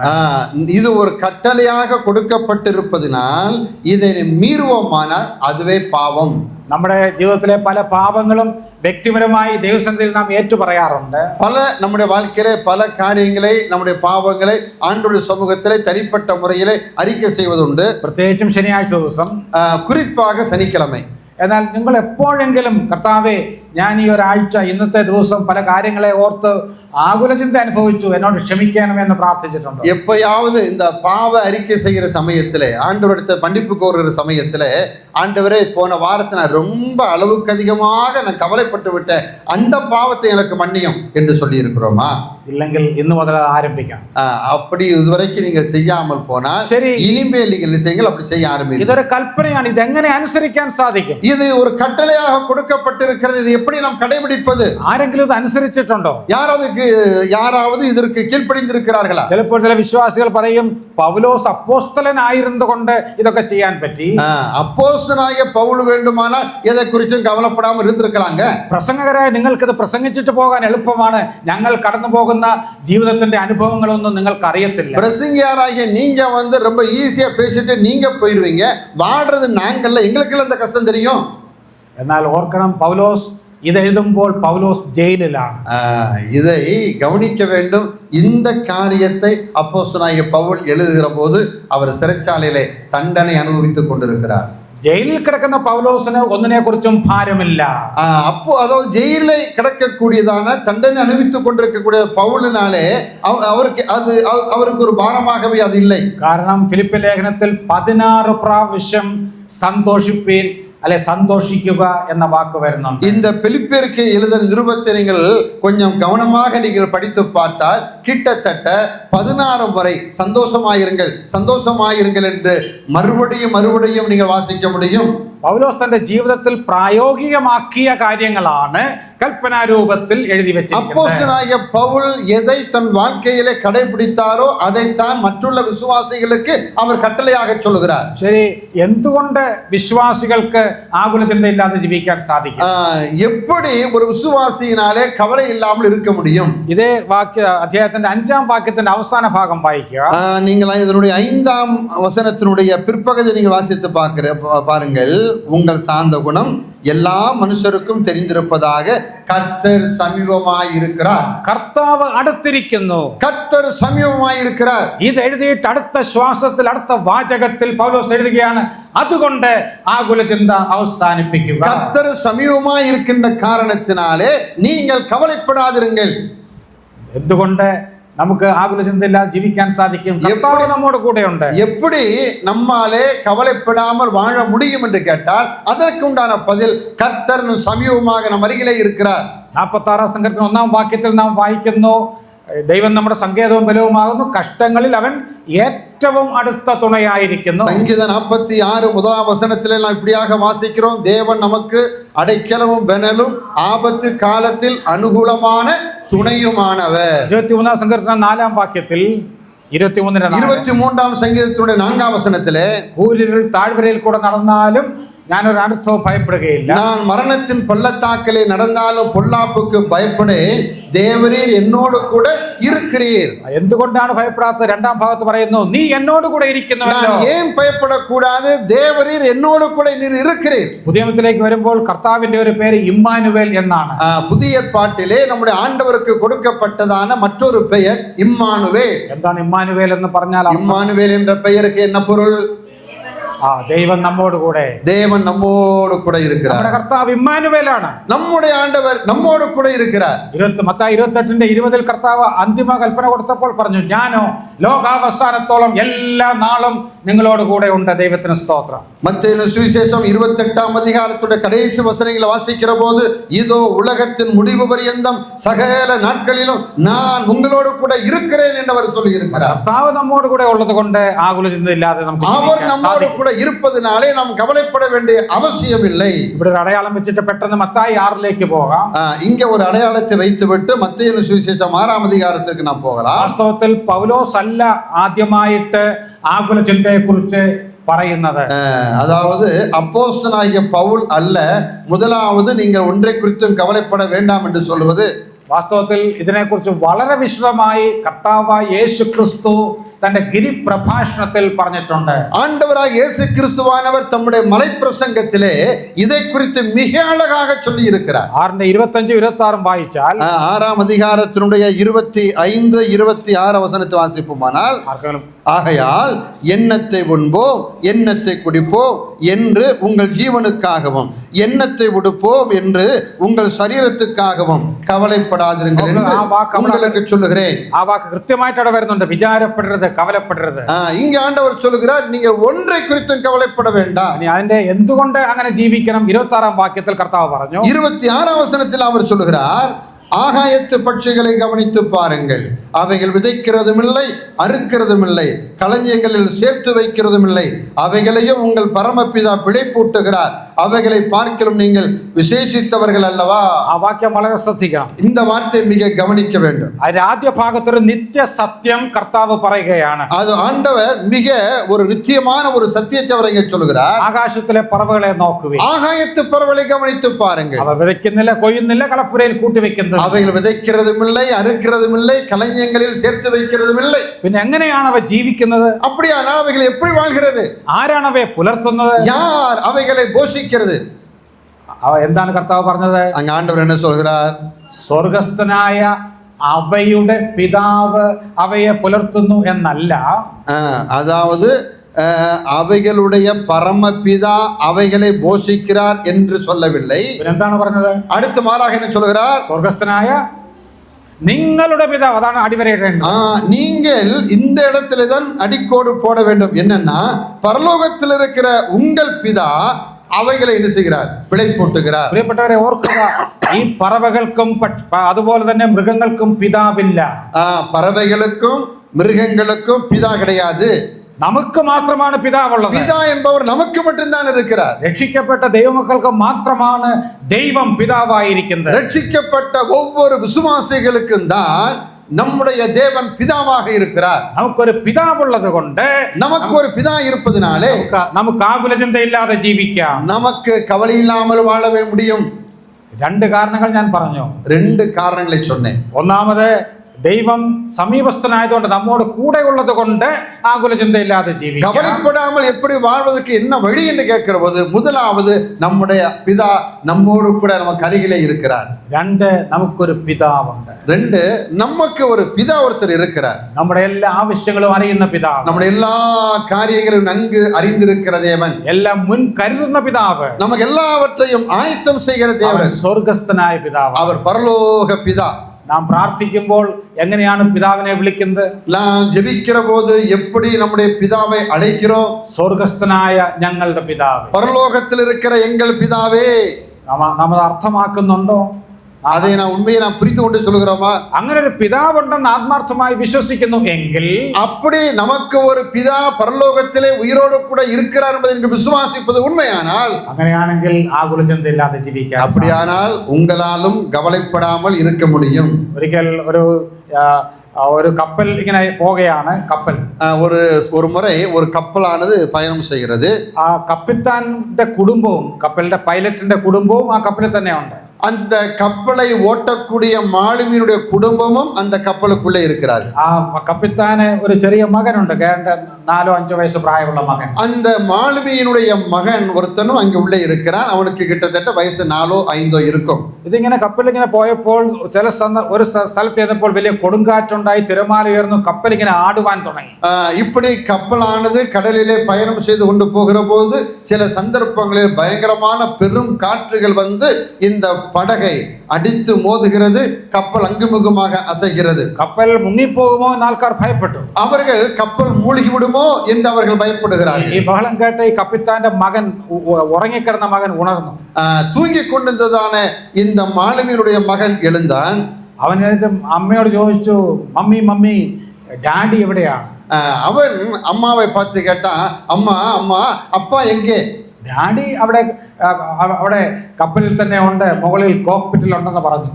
இது ஒரு கட்டளையாக கொடுக்கப்பட்டிருப்பதினால் இதை மீறுவோமானால் அதுவே பாவம். നമ്മുടെ ജീവിതത്തിലെ പല പാപങ്ങളും വ്യക്തിപരമായി ദൈവസന്നിധിയിൽ നാം ഏറ്റുപറയാറുണ്ട്. நம்முடைய வாழ்க்கையிலே பல காரியங்களை, நம்முடைய பாவங்களை ஆண்டவருடைய சமூகத்திலே தனிப்பட்ட முறையிலே அறிக்கை செய்வதுண்டு. പ്രത്യേകിച്ചും ശനിയാഴ്ച ദിവസം, குறிப்பாக சனிக்கிழமை. എന്നാൽ നിങ്ങൾ എപ്പോഴെങ്കിലും കർത്താവേ, ഞാൻ ഈ ഒരാഴ്ച, ഇന്നത്തെ ദിവസം പല കാര്യങ്ങളെ ഓർത്ത് ആകുലചിന്ത അനുഭവിച്ചു, എന്നോട് ക്ഷമിക്കണമെന്ന് പ്രാർത്ഥിച്ചിട്ടുണ്ട്. எப்பயாவது இந்த பாவ அறிக்கை செய்கிற சமயத்திலே, ஆண்டவரிடத்தை மன்னிப்பு கோருகிற சமயத்திலே, ஆண்டவரே போன வாரத்தை நான் ரொம்ப அளவுக்கு அதிகமாக நான் கவலைப்பட்டு விட்டேன், அந்த பாவத்தை எனக்கு மன்னியும் என்று சொல்லி இருக்கிறோமா? ഇല്ലെങ്കിൽ ഇന്ന് മുതൽ ആരംഭിക്കാം. அப்படி இதுவரைக்கும் நீங்கள் செய்யாமல் போனால் சரி, இனிமேல் நீங்கள் செய்யுங்கள். அப்படி செய்ய ஆரம்பிக்கும். ഇതൊരു കൽപ്പനയാണ്. ഇത് എങ്ങനെ അനുസരിക്കാൻ സാധിക്കും? இது ஒரு கட்டளையாக கொடுக்கப்பட்டிருக்கிறது. இது எப்படி நாம் கடைபிடிப்பது? ആരെങ്കിലും ഇത് അനുസരിച്ചിട്ടുണ്ടോ? யாராவது இதற்கு கீழ்ப்படிந்திருக்கிறார்களா? ചിലപ്പോൾ ചില വിശ്വാസികൾ പറയും, പൗലോസ് അപ്പോസ്തലനായിരുന്നത് കൊണ്ട് ഇതൊക്കെ ചെയ്യാൻ പറ്റി. அப்போஸ்தலனாகிய பவுல் வேண்டுமானால் எதை குறித்தும் கவலைப்படாமல் இருந்திருக்கலாங்க. പ്രസംഗകരായ നിങ്ങൾക്ക് ഇത് പ്രസംഗിച്ചിട്ട് പോകാൻ എളുപ്പമാണ്. ഞങ്ങൾ കടന്നു പോകുന്ന ജീവിതത്തിന്റെ അനുഭവങ്ങളൊന്നും നിങ്ങൾക്ക് അറിയത്തില്ല. பிரசங்கியாராகிய நீங்க ரொம்ப ஈஸியா பேசிட்டு நீங்க போயிருவீங்க. வாழ்றது நாங்கள்ல, எங்களுக்குள்ள இந்த கஷ்டம் தெரியும். എന്നാൽ ഓർക്കണം, പൗലോസ് ഇത് എഴുതുമ്പോൾ പൗലോസ് ജയിലിലാണ്. இதை கவனிக்க வேண்டும். இந்த காரியத்தை அப்போஸ்தலனாகிய பவுல் எழுதுகிற போது அவர் சிறைச்சாலையிலே தண்டனை அனுபவித்துக் கொண்டிருக்கிறார். ஜெயிலில் കിടക്കുന്ന പൗലോസിന് ഒന്നിനെ കുറിച്ചും ഭാരമില്ല. அப்போ அதாவது ஜெயிலில் கிடக்கக்கூடியதான தண்டனை அனுபவித்துக் கொண்டிருக்கக்கூடிய பவுலினாலே அவருக்கு ஒரு பாரமாகவே அது இல்லை. കാരണം ഫിലിപ്പി ലേഖനത്തിൽ 16 പ്രാവശ്യം സന്തോഷിപ്പീൻ, അല്ലെ സന്തോഷിക്കുക എന്ന வாக்கு വരുന്നുണ്ട്. இந்த பிலிப்பியருக்கு எழுதின நிருபத்தை நீங்கள் கொஞ்சம் கவனமாக நீங்கள் படித்து பார்த்தால் கிட்டத்தட்ட 16 முறை சந்தோஷமாயிருங்கள் என்று மறுபடியும் நீங்கள் வாசிக்க முடியும். പൗലോസ് തന്റെ ജീവിതത്തിൽ പ്രായോഗികമാക്കിയ കാര്യങ്ങളാണ് കൽപ്പനാരൂപത്തിൽ എഴുതി വെച്ചിരിക്കുന്നത്. அப்போஸ்தலனாகிய பவுல் எதை தன் வாழ்க்கையிலே கடைபிடித்தாரோ அதைத்தான் மற்றுள்ள விசுவாசிகளுக்கு அவர் கட்டளையாக சொல்லுகிறார். ശരി, എന്തുകൊണ്ട് വിശ്വാസികൾക്ക് ആകുല ചിന്തയില്ലാതെ ജീവിക്കാൻ സാധിക്കും? எப்படி ஒரு விசுவாசியினாலே கவலை இல்லாமல் இருக்க முடியும்? ഇതേ അധ്യായത്തിന്റെ 5-ാം വാക്യത്തിന്റെ അവസാന ഭാഗം വായിക്കുക. நீங்கள் இதனுடைய 5-ஆம் வசனத்தினுடைய பிற்பகுதி நீங்கள் வாசித்து பாருங்கள். உங்கள் சாந்த குணம் எல்லா மனுஷருக்கும் தெரிந்திருப்பதாக கர்த்தர் സമീപമായിരിக்கிறார். കർത്താവ് അടുത്തിരിക്കുന്നു. കർത്തർ സമീപമായിരിக்கிறார். ഇത് എഴുതിയിട്ട് അടുത്ത ശ്വാസത്തിൽ, അടുത്ത വാചകത്തിൽ പൗലോസ് എഴുതുകയാണ്, അതുകൊണ്ട് ആകുല ചിന്ത അവസാനിപ്പിക്കുക. കർത്തർ സമീപമായിരിക്കുന്ന കാരണത്തിനാലേ നിങ്ങൾ കവലപ്പെടാതിരുங்கள். എന്തുകൊണ്ട് നമുക്ക് ആകുല ചിന്തയില്ലാതെ ജീവിക്കാൻ സാധിക്കും? കർത്താവ് നമ്മോട് കൂടെയുണ്ട്. எப்படி நம்மாலே கவலைப்படாமல் வாழ முடியும் என்று கேட்டால் அதற்குண்டான பதில் கர்த்தர் സമീപமாக நம் அருகிலே இருக்கிறார். 46-ാം സങ്കീർത്തനം 1-ാം വാക്യത്തിൽ നാം വായിക്കുന്നു, ദൈവം നമ്മുടെ സങ്കേതവും ബലവുമാകുന്നു, കഷ്ടങ്ങളിൽ അവൻ ഏറ്റവും അടുത്ത തുണയായിരിക്കുന്നു. சங்கீதம் 46 முதலாம் வசனத்திலே நாம் இப்படியாக வாசிக்கிறோம், தேவன் நமக்கு அடைக்கலமும் பெனலும் ஆபத்து காலத்தில் அனுகூலமான துணையுமானவர். 23-ാം സങ്കീർത്തനം 4-ാം വാക്യത്തിൽ 23-ാം സങ്കീർത്തനത്തിന്റെ 4-ാം വസനത്തിലെ, കൂരിരുൾ താഴ്വരയിൽ കൂടെ നടന്നാലും ഞാനൊരു അനർത്ഥവും ഭയപ്പെടുകയില്ല, நான் மரணத்தின் பள்ளத்தாக்கிலே நடந்தாலும் பொல்லாப்புக்கு பயப்படேன், தேவரீர் என்னோடு கூட இருக்கிறீர். എന്തുകൊണ്ടാണ് ഭയപ്പെടാത്തത്? 2-ാം ഭാഗത്ത് പറയുന്നു, നീ എന്നോട് കൂടെ ഇരിക്കുന്നുവല്ലോ. ஏன் பயப்படக்கூடாது? தேவரீர் என்னோடு கூட நீர் இருக்கிறீர். പുതിയ നിയമത്തിലേക്ക് വരുമ്പോൾ കർത്താവിന്റെ ഒരു പേര് ഇമ്മാനുവേൽ എന്നാണ്. புதிய ஏற்பாட்டிலே நம்முடைய ஆண்டவருக்கு கொடுக்கப்பட்டதான மற்றொரு பெயர் இம்மானுவேல். എന്താണ് ഇമ്മാനുവേൽ എന്ന് പറഞ്ഞാൽ? இம்மானுவேல் என்ற பெயருக்கு என்ன பொருள்? ദൈവം നമ്മോട് കൂടെ. தேவன் நம்மோடு கூட இருக்கிறார். നമ്മുടെ കർത്താവ് ഇമ്മാനുവേലാണ്. நம்முடைய ஆண்டவர் நம்மோடு கூட இருக்கிறார். മത്തായി 28:20 കർത്താവ് അന്തിമ കൽപ്പന കൊടുത്തപ്പോൾ പറഞ്ഞു, ഞാനോ ലോകാവസാനത്തോളം എല്ലാ നാളും നിങ്ങളോട് കൂടെ ഉണ്ട്. ദൈവത്തിന് സ്തോത്രം. மத்தேயு சுவிசேஷம் 28-ஆம் அதிகாரத்துடைய கடைசி வசனங்களை வாசிக்கிற போது, இதோ உலகத்தின் முடிவு பரியந்தம் சகல நாட்களிலும் நான் உங்களோடு கூட இருக்கிறேன் என்று அவர் சொல்லியிருக்கிறார். കർത്താവ് നമ്മോട് കൂടെ ഉള്ളത് കൊണ്ട് ആകുല ചിന്തയില്ലാതെ നമുക്ക് அவர் நம்மோடு கூட இருப்பதனாலே நாம் கவலைப்பட வேண்டிய அவசியம் இல்லை. ഇവിടെ ഒരു അടയാളം വെച്ചിട്ട് പെട്ടെന്ന് മത്തായി 6-ലേക്ക് പോകാം. இங்க ஒரு அடையாளத்தை வைத்துவிட்டு மத்தேயு சுவிசேஷம் 6-ஆம் அதிகாரத்திற்கு நாம் போகலாம். വാസ്തവത്തിൽ പൗലോസ് അല്ല ആദ്യമായിട്ട് ആകുല ചിന്തയെ കുറിച്ച് പറയുന്നത്. அதாவது அப்போஸ்தலனாகிய பவுல் அல்ல முதலாவது நீங்கள் ஒன்றை குறித்தும் கவலைப்பட வேண்டாம் என்று சொல்வது. വാസ്തവത്തിൽ ഇതിനെക്കുറിച്ച് വളരെ വിശദമായി കർത്താവായ യേശു ക്രിസ്തു തന്റെ ഗിരിപ്രഭാഷണത്തിൽ പറഞ്ഞിട്ടുണ്ട്. ஆண்டவராக இயேசு கிறிஸ்துவானவர் தம்முடைய மலைப்பிரசங்கத்திலே இதை குறித்து மிக அழகாக சொல்லி இருக்கிறார். 6:25-26 വായിച്ചാൽ 6ஆம் அதிகாரத்தினுடைய 25, 26 வசனத்தை வாசிப்போமானால், ஆகையால் எண்ணத்தை உண்போம் எண்ணத்தை குடிப்போம் என்று உங்கள் ஜீவனுக்காகவும் எண்ணத்தை உடுப்போம் என்று உங்கள் சரீரத்துக்காகவும் கவலைப்படாதிருங்கள் என்று உங்களுக்கு சொல்லுகிறேன். ആ വാക്ക് കൃത്യമായിട്ട് അവിടെ വരുന്നുണ്ട്. വിചാരപ്പെടരുത്, കവലപ്പെടരുത്. இங்க ஆண்டவர் சொல்லுகிறார், நீங்கள் ஒன்றை குறித்தும் கவலைப்பட வேண்டாம். അതിന്റെ എന്തുകൊണ്ട് അങ്ങനെ ജീവിക്കണം 26ആം വാക്യത്തിൽ കർത്താവ് പറഞ്ഞു. 26ஆம் வசனத்தில் அவர் சொல்லுகிறார், ஆகாயத்து பட்சிகளை கவனித்து பாருங்கள், அவைகள் விதைக்கிறதும் இல்லை, அறுக்கிறதும் இல்லை, களஞ்சியங்களில் சேர்த்து வைக்கிறதும் இல்லை, அவைகளையும் உங்கள் பரமபிதா பிழைப்பூட்டுகிறார், அவைகளை பார்க்கலும் நீங்கள் விசேஷித்தவர்கள் அல்லவா. ആ വാക്യം വളരെ ശ്രദ്ധിക്കണം. இந்த வார்த்தை மிக கவனிக்க வேண்டும். അതിന്റെ ആദ്യ ഭാഗത്തൊരു നിത്യസത്യം കർത്താവ് പറയുകയാണ്. அது ആண்டவர் மிக ஒரு நித்தியமான ஒரு சத்தியத்தை அவர் இங்கே சொல்லுகிறார். ആകാശത്തിലെ പറവകളെ നോക്കുവിൻ, ஆகாயத்து பறவைகளை கவனித்து பாருங்கள், അവ விதைക്കുന്നില്ല, കൊയ്യുന്നില്ല, കളപ്പുരയിൽ കൂട്ടിവെക്കുന്നത്, அவைகள் விதைக்கிறதும் இல்லை, அறுக்கிறதும் இல்லை, களஞ்சியங்களில் சேர்த்து வைக்கிறதும் இல்லை. പിന്നെ എങ്ങനെയാണ് അവ ജീവിക്കുന്നത്? அப்படியானால் அவைகள் எப்படி வாழ்கிறது? ആരാണ് അവയെ പുലർത്തുന്നത്? யார் அவைகளை போஷிக்கிறது? എന്താണ് കർത്താവ് പറഞ്ഞത്? அங்க ஆண்டவர் என்ன சொல்கிறார்? സ്വർഗസ്ഥനായ അവയുടെ പിതാവ് അവയെ പുലർത്തുന്നു എന്നല്ല, அதாவது அவைகளுடைய பரமபிதா அவைகளை போஷிக்கிறார் என்று சொல்லவில்லை. എന്താണ് പറഞ്ഞത്? அடுத்து மாறாக என்ன சொல்கிறார்? സ്വർഗസ്ഥനായ നിങ്ങളുടെ പിതാവ്. அതാണ് அடிவரையிடணும். நீங்கள் இந்த இடத்துல தான் அடிக்கோடு போட வேண்டும். என்னன்னா, பரலோகத்தில் இருக்கிற உங்கள் பிதா அவைகளை என்ன செய்கிறார்? பிழை போட்டுகிறார். പ്രിയപ്പെട്ടവരെ ഓർക്കുക, ഈ പറവകൾക്കും അതുപോലെ തന്നെ മൃഗങ്ങൾക്കും പിതാവില്ല. பறவைகளுக்கும் மிருகங்களுக்கும் பிதா கிடையாது. നമുക്ക് മാത്രമാണ് പിതാവുള്ളത്. பிதா என்பவர் நமக்கு மட்டும்தான் இருக்கிறார். രക്ഷിക്കപ്പെട്ട ദൈവമക്കൾക്ക് മാത്രമാണ് ദൈവം പിതാവായിരിക്കുന്നത്. ரட்சிக்கப்பட்ட ஒவ்வொரு விசுவாசிகளுக்கும் தான் நம்முடைய தேவன் பிதாவாக இருக்கிறார். നമുക്കൊരു പിതാവുള്ളത് കൊണ്ട്, நமக்கு ஒரு பிதா இருப்பதனாலே നമുക്ക് ആകുല ചിന്തയില്ലാതെ ജീവിക്കാം. நமக்கு கவலை இல்லாமல் வாழவே முடியும். രണ്ട് കാരണങ്ങൾ ഞാൻ പറഞ്ഞു. 2 காரணங்களை சொன்னேன். ഒന്നാമത്, ദൈവം സമീപസ്ഥനായതുകൊണ്ട്, നമ്മോട് കൂടെ ഉള്ളത് കൊണ്ട് ആകുല ചിന്തയില്ലാതെ ജീവിക്കാം. கவலைப்படாமல் எப்படி வாழ்வதற்கு என்ன வழி என்று கேட்கிற போது, முதலாவது நம்முடைய பிதா நம்மோடு கூட நமக்கு அருகிலே இருக்கிறார். 2, നമുക്കൊരു പിതാവുണ്ട്. 2, நமக்கு ஒரு பிதா ஒருத்தர் இருக்கிறார். നമ്മുടെ എല്ലാ ആവശ്യങ്ങളും അറിയുന്ന പിതാവ്, நம்முடைய எல்லா காரியங்களையும் நன்கு அறிந்திருக்கிற தேவன், എല്ലാം മുൻ കരുതുന്ന പിതാവ്, நமக்கு எல்லாவற்றையும் ஆயத்தம் செய்கிற தேவன், സ്വർഗസ്ഥനായ പിതാവ്, அவர் பரலோக பிதா. നാം പ്രാർത്ഥിക്കുമ്പോൾ എങ്ങനെയാണ് പിതാവിനെ വിളിക്കുന്നത്? நாம் ஜெபிக்கிற போது எப்படி நம்முடைய பிதாவை அழைக்கிறோம்? സ്വർഗസ്ഥനായ ഞങ്ങളുടെ പിതാവ്. பரலோகத்தில் இருக்கிற எங்கள் பிதாவே. നാം അത് അർത്ഥമാക്കുന്നുണ്ടോ? அதை நான் உண்மையை நான் புரிந்து கொண்டு சொல்கிறோமா? അങ്ങനെ ഒരു പിതാവുണ്ടെന്ന് ആത്മാർത്ഥമായി വിശ്വസിക്കുന്നു എങ്കിൽ, அப்படி நமக்கு ஒரு பிதா பரலோகத்திலே உயிரோடு கூட இருக்கிறார் என்பதை நீங்கள் விசுவாசிப்பது உண்மையானால், അങ്ങനെയാണെങ്കിൽ ആകുല ചിന്തയില്ലാതെ ജീവിക്കാം. அப்படியானால் உங்களாலும் கவலைப்படாமல் இருக்க முடியும். ഒരിക്കൽ ഒരു കപ്പൽ ഇങ്ങനെ പോവുകയാണ്. കപ്പൽ ஒரு முறை ஒரு கப்பலானது பயணம் செய்கிறது. ആ കപ്പിത്താന്റെ കുടുംബവും കപ്പലിന്റെ പൈലറ്റിന്റെ കുടുംബവും ആ കപ്പലിൽ തന്നെ ഉണ്ട്. அந்த கப்பலை ஓட்டக்கூடிய மாலுமியினுடைய குடும்பமும் அந்த கப்பலுக்குள்ளே இருக்கிறார். ആ കപ്പിത്താന് ഒരു ചെറിയ മകനുണ്ട്, 4-5 വയസ്സ് പ്രായമുള്ള മകൻ. அந்த மாலுமியினுடைய மகன் ஒருத்தனும் அங்கே உள்ளே இருக்கிறான். அவனுக்கு கிட்டத்தட்ட வயசு 4-5 இருக்கும். ഇതിങ്ങനെ കപ്പലിങ്ങനെ പോയപ്പോൾ ഒരു സ്ഥലത്ത് ചെന്നപ്പോൾ വലിയ കൊടുങ്കാറ്റുണ്ടായി, തിരമാല ഉയർന്നു, കപ്പലിങ്ങനെ ആടുവാൻ തുടങ്ങി. இப்படி கப்பலானது கடலிலே பயணம் செய்து கொண்டு போகிற போது சில சந்தர்ப்பங்களில் பயங்கரமான பெரும் காற்றுகள் வந்து இந்த படகை அடித்து மோதுகிறது. கப்பல் அங்குமுகமாக அசைகிறது. கப்பல் முங்கி போகுமோ என்று ஆட்கள் பயப்பட்டு, அவர்கள் கப்பல் மூழ்கி விடுமோ என்று அவர்கள் பயப்படுகிறார்கள். ഈ ബഹളം കേട്ട് ഈ കപ്പിത്താന്റെ മകൻ, ഉറങ്ങിക്കിടന്ന മകൻ ഉണർന്നു. தூங்கிக் கொண்டிருந்ததான இந்த மாலுமியினுடைய மகன் எழுந்தான். അവൻ അമ്മയോട് ചോദിച്ചു, മമ്മി ഡാഡി എവിടെയാണ്? அவன் அம்மாவை பார்த்து கேட்டான், அம்மா அப்பா எங்கே? ഡാഡി അവിടെ കപ്പലിൽ തന്നെ ഉണ്ട്, മുകളിൽ കോക്പിറ്റിൽ ഉണ്ടെന്ന് പറഞ്ഞു.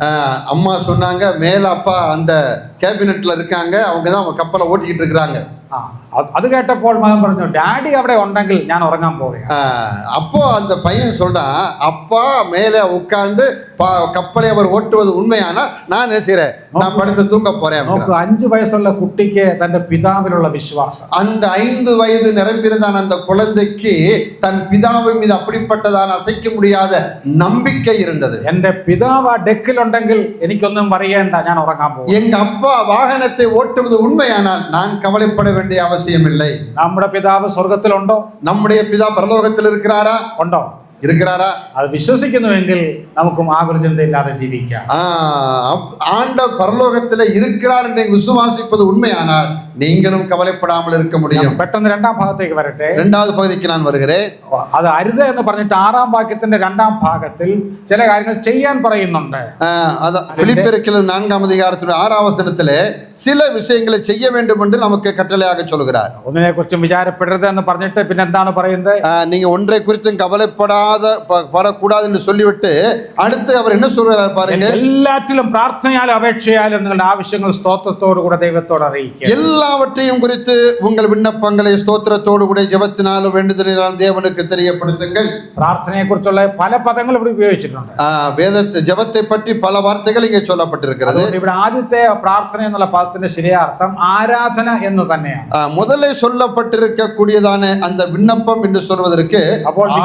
அம்மா சொன்னாங்க, மேல அப்பா அந்த கேபினெட்ல இருக்காங்க, அவங்க தான் கப்பலை ஓட்டிக்கிட்டு இருக்கிறாங்க. அது கேட்டപ്പോൾ மகன் പറഞ്ഞു, ഡാഡി അവിടെ ഉണ്ടെങ്കിൽ ഞാൻ ഉറങ്ങാൻ പോവുകയാണ്. அப்போ அந்த பையன் சொல்றான், அப்பா மேலே உட்கார்ந்து கப்பலை அவர் ஓட்டுவது உண்மையானால் நான் என்ன செய்றேன், நான் படுத்து தூங்க போறேன். 5 വയസ്സുള്ള കുട്ടിക്ക് തന്റെ പിതാവിലുള്ള വിശ്വാസം, அந்த 5 வயது நிரம்பியிருந்தான் அந்த குழந்தைக்கு தன் பிதாவின் மீது அப்படிப்பட்டதான அசைக்க முடியாத நம்பிக்கை இருந்தது. എന്റെ പിതാവ് ആ ഡെക്കിലുണ്ടെങ്കിൽ എനിക്കൊന്നും പറയേണ്ട, ഞാൻ ഉറങ്ങാൻ പോകും. எங்க அப்பா வாகனத்தை ஓட்டுவது உண்மையானால் நான் கவலைப்பட வேண்டிய அவசியம் இல்லை. നമ്മുടെ പിതാവ് സ്വർഗത്തിലുണ്ടോ? நம்முடைய பிதா பரலோகத்தில் இருக்கிறாரா? ഉണ്ടോ? இருக்கிறாரா? അത് വിശ്വസിക്കുന്നുവെങ്കിൽ നമുക്കും ആകുല ചിന്തയില്ലാതെ ജീവിക്കാം. ஆண்ட பரலோகத்தில் இருக்கிறார் என்று விசுவாசிப்பது உண்மையானால் நீங்களும் கவலைப்படாமல் இருக்க முடியும். പെട്ടെന്ന് 2ാം ഭാഗത്തേക്ക് വരട്ടെ. 2வது பகுதிக்கு நான் வருகிறேன். അത് അരുത് എന്ന് പറഞ്ഞിട്ട് 6ാം വാക്യത്തിന്റെ 2ാം ഭാഗത്തിൽ ചില കാര്യങ്ങൾ ചെയ്യാൻ പറയുന്നുണ്ട്. பிலிப்பியர் 4ാം அதிகாரத்தின் 6ാം வசனத்திலே சில விஷயங்களை செய்ய வேண்டும் என்று நமக்கு கட்டளையாக சொல்கிறார். ഒന്നിനെ കുറിച്ചും വിചാരപ്പെടരുത് എന്ന് പറഞ്ഞിട്ട് പിന്നെ എന്താണ് പറയുന്നത്? நீங்க ஒன்றை குறித்தும் படக்கூடாது என்று சொல்லிவிட்டு அடுத்து அவர் என்ன சொல்கிறார் பாருங்க. எல்லாற்றிலும் பிரார்த்தனையாலும் அபேட்சையாலும் നിങ്ങളുടെ ആവശ്യങ്ങൾ സ്തോത്രത്തോടു കൂടെ ദൈവത്തോട് അറിയിക്കുക. எல்லாவற்றையும் குறித்து உங்கள் விண்ணப்பங்களை ஸ்தோத்திரத்தோடு கூட ஜெபத்தினாலும் வேண்டுதலினாலும் தேவனுக்கு தெரியப்படுத்துங்கள். പ്രാർത്ഥനയെ കുറിച്ചുള്ള പല പദങ്ങൾ ഇവിടെ ഉപയോഗിച്ചിട്ടുണ്ട്. வேதத்தை ஜெபத்தை பற்றி பல வார்த்தைகள் இங்கே சொல்லப்பட்டிருக்கிறது. ഇവിടെ ആദ്യത്തെ പ്രാർത്ഥന എന്നുള്ള പദത്തിന്റെ ശരിയായ അർത്ഥം ആരാധന എന്ന് തന്നെയാണ്. முதல்ல சொல்லப்பட்டிருக்கக்கூடியதான அந்த விண்ணப்பம் என்று சொல்வதற்கு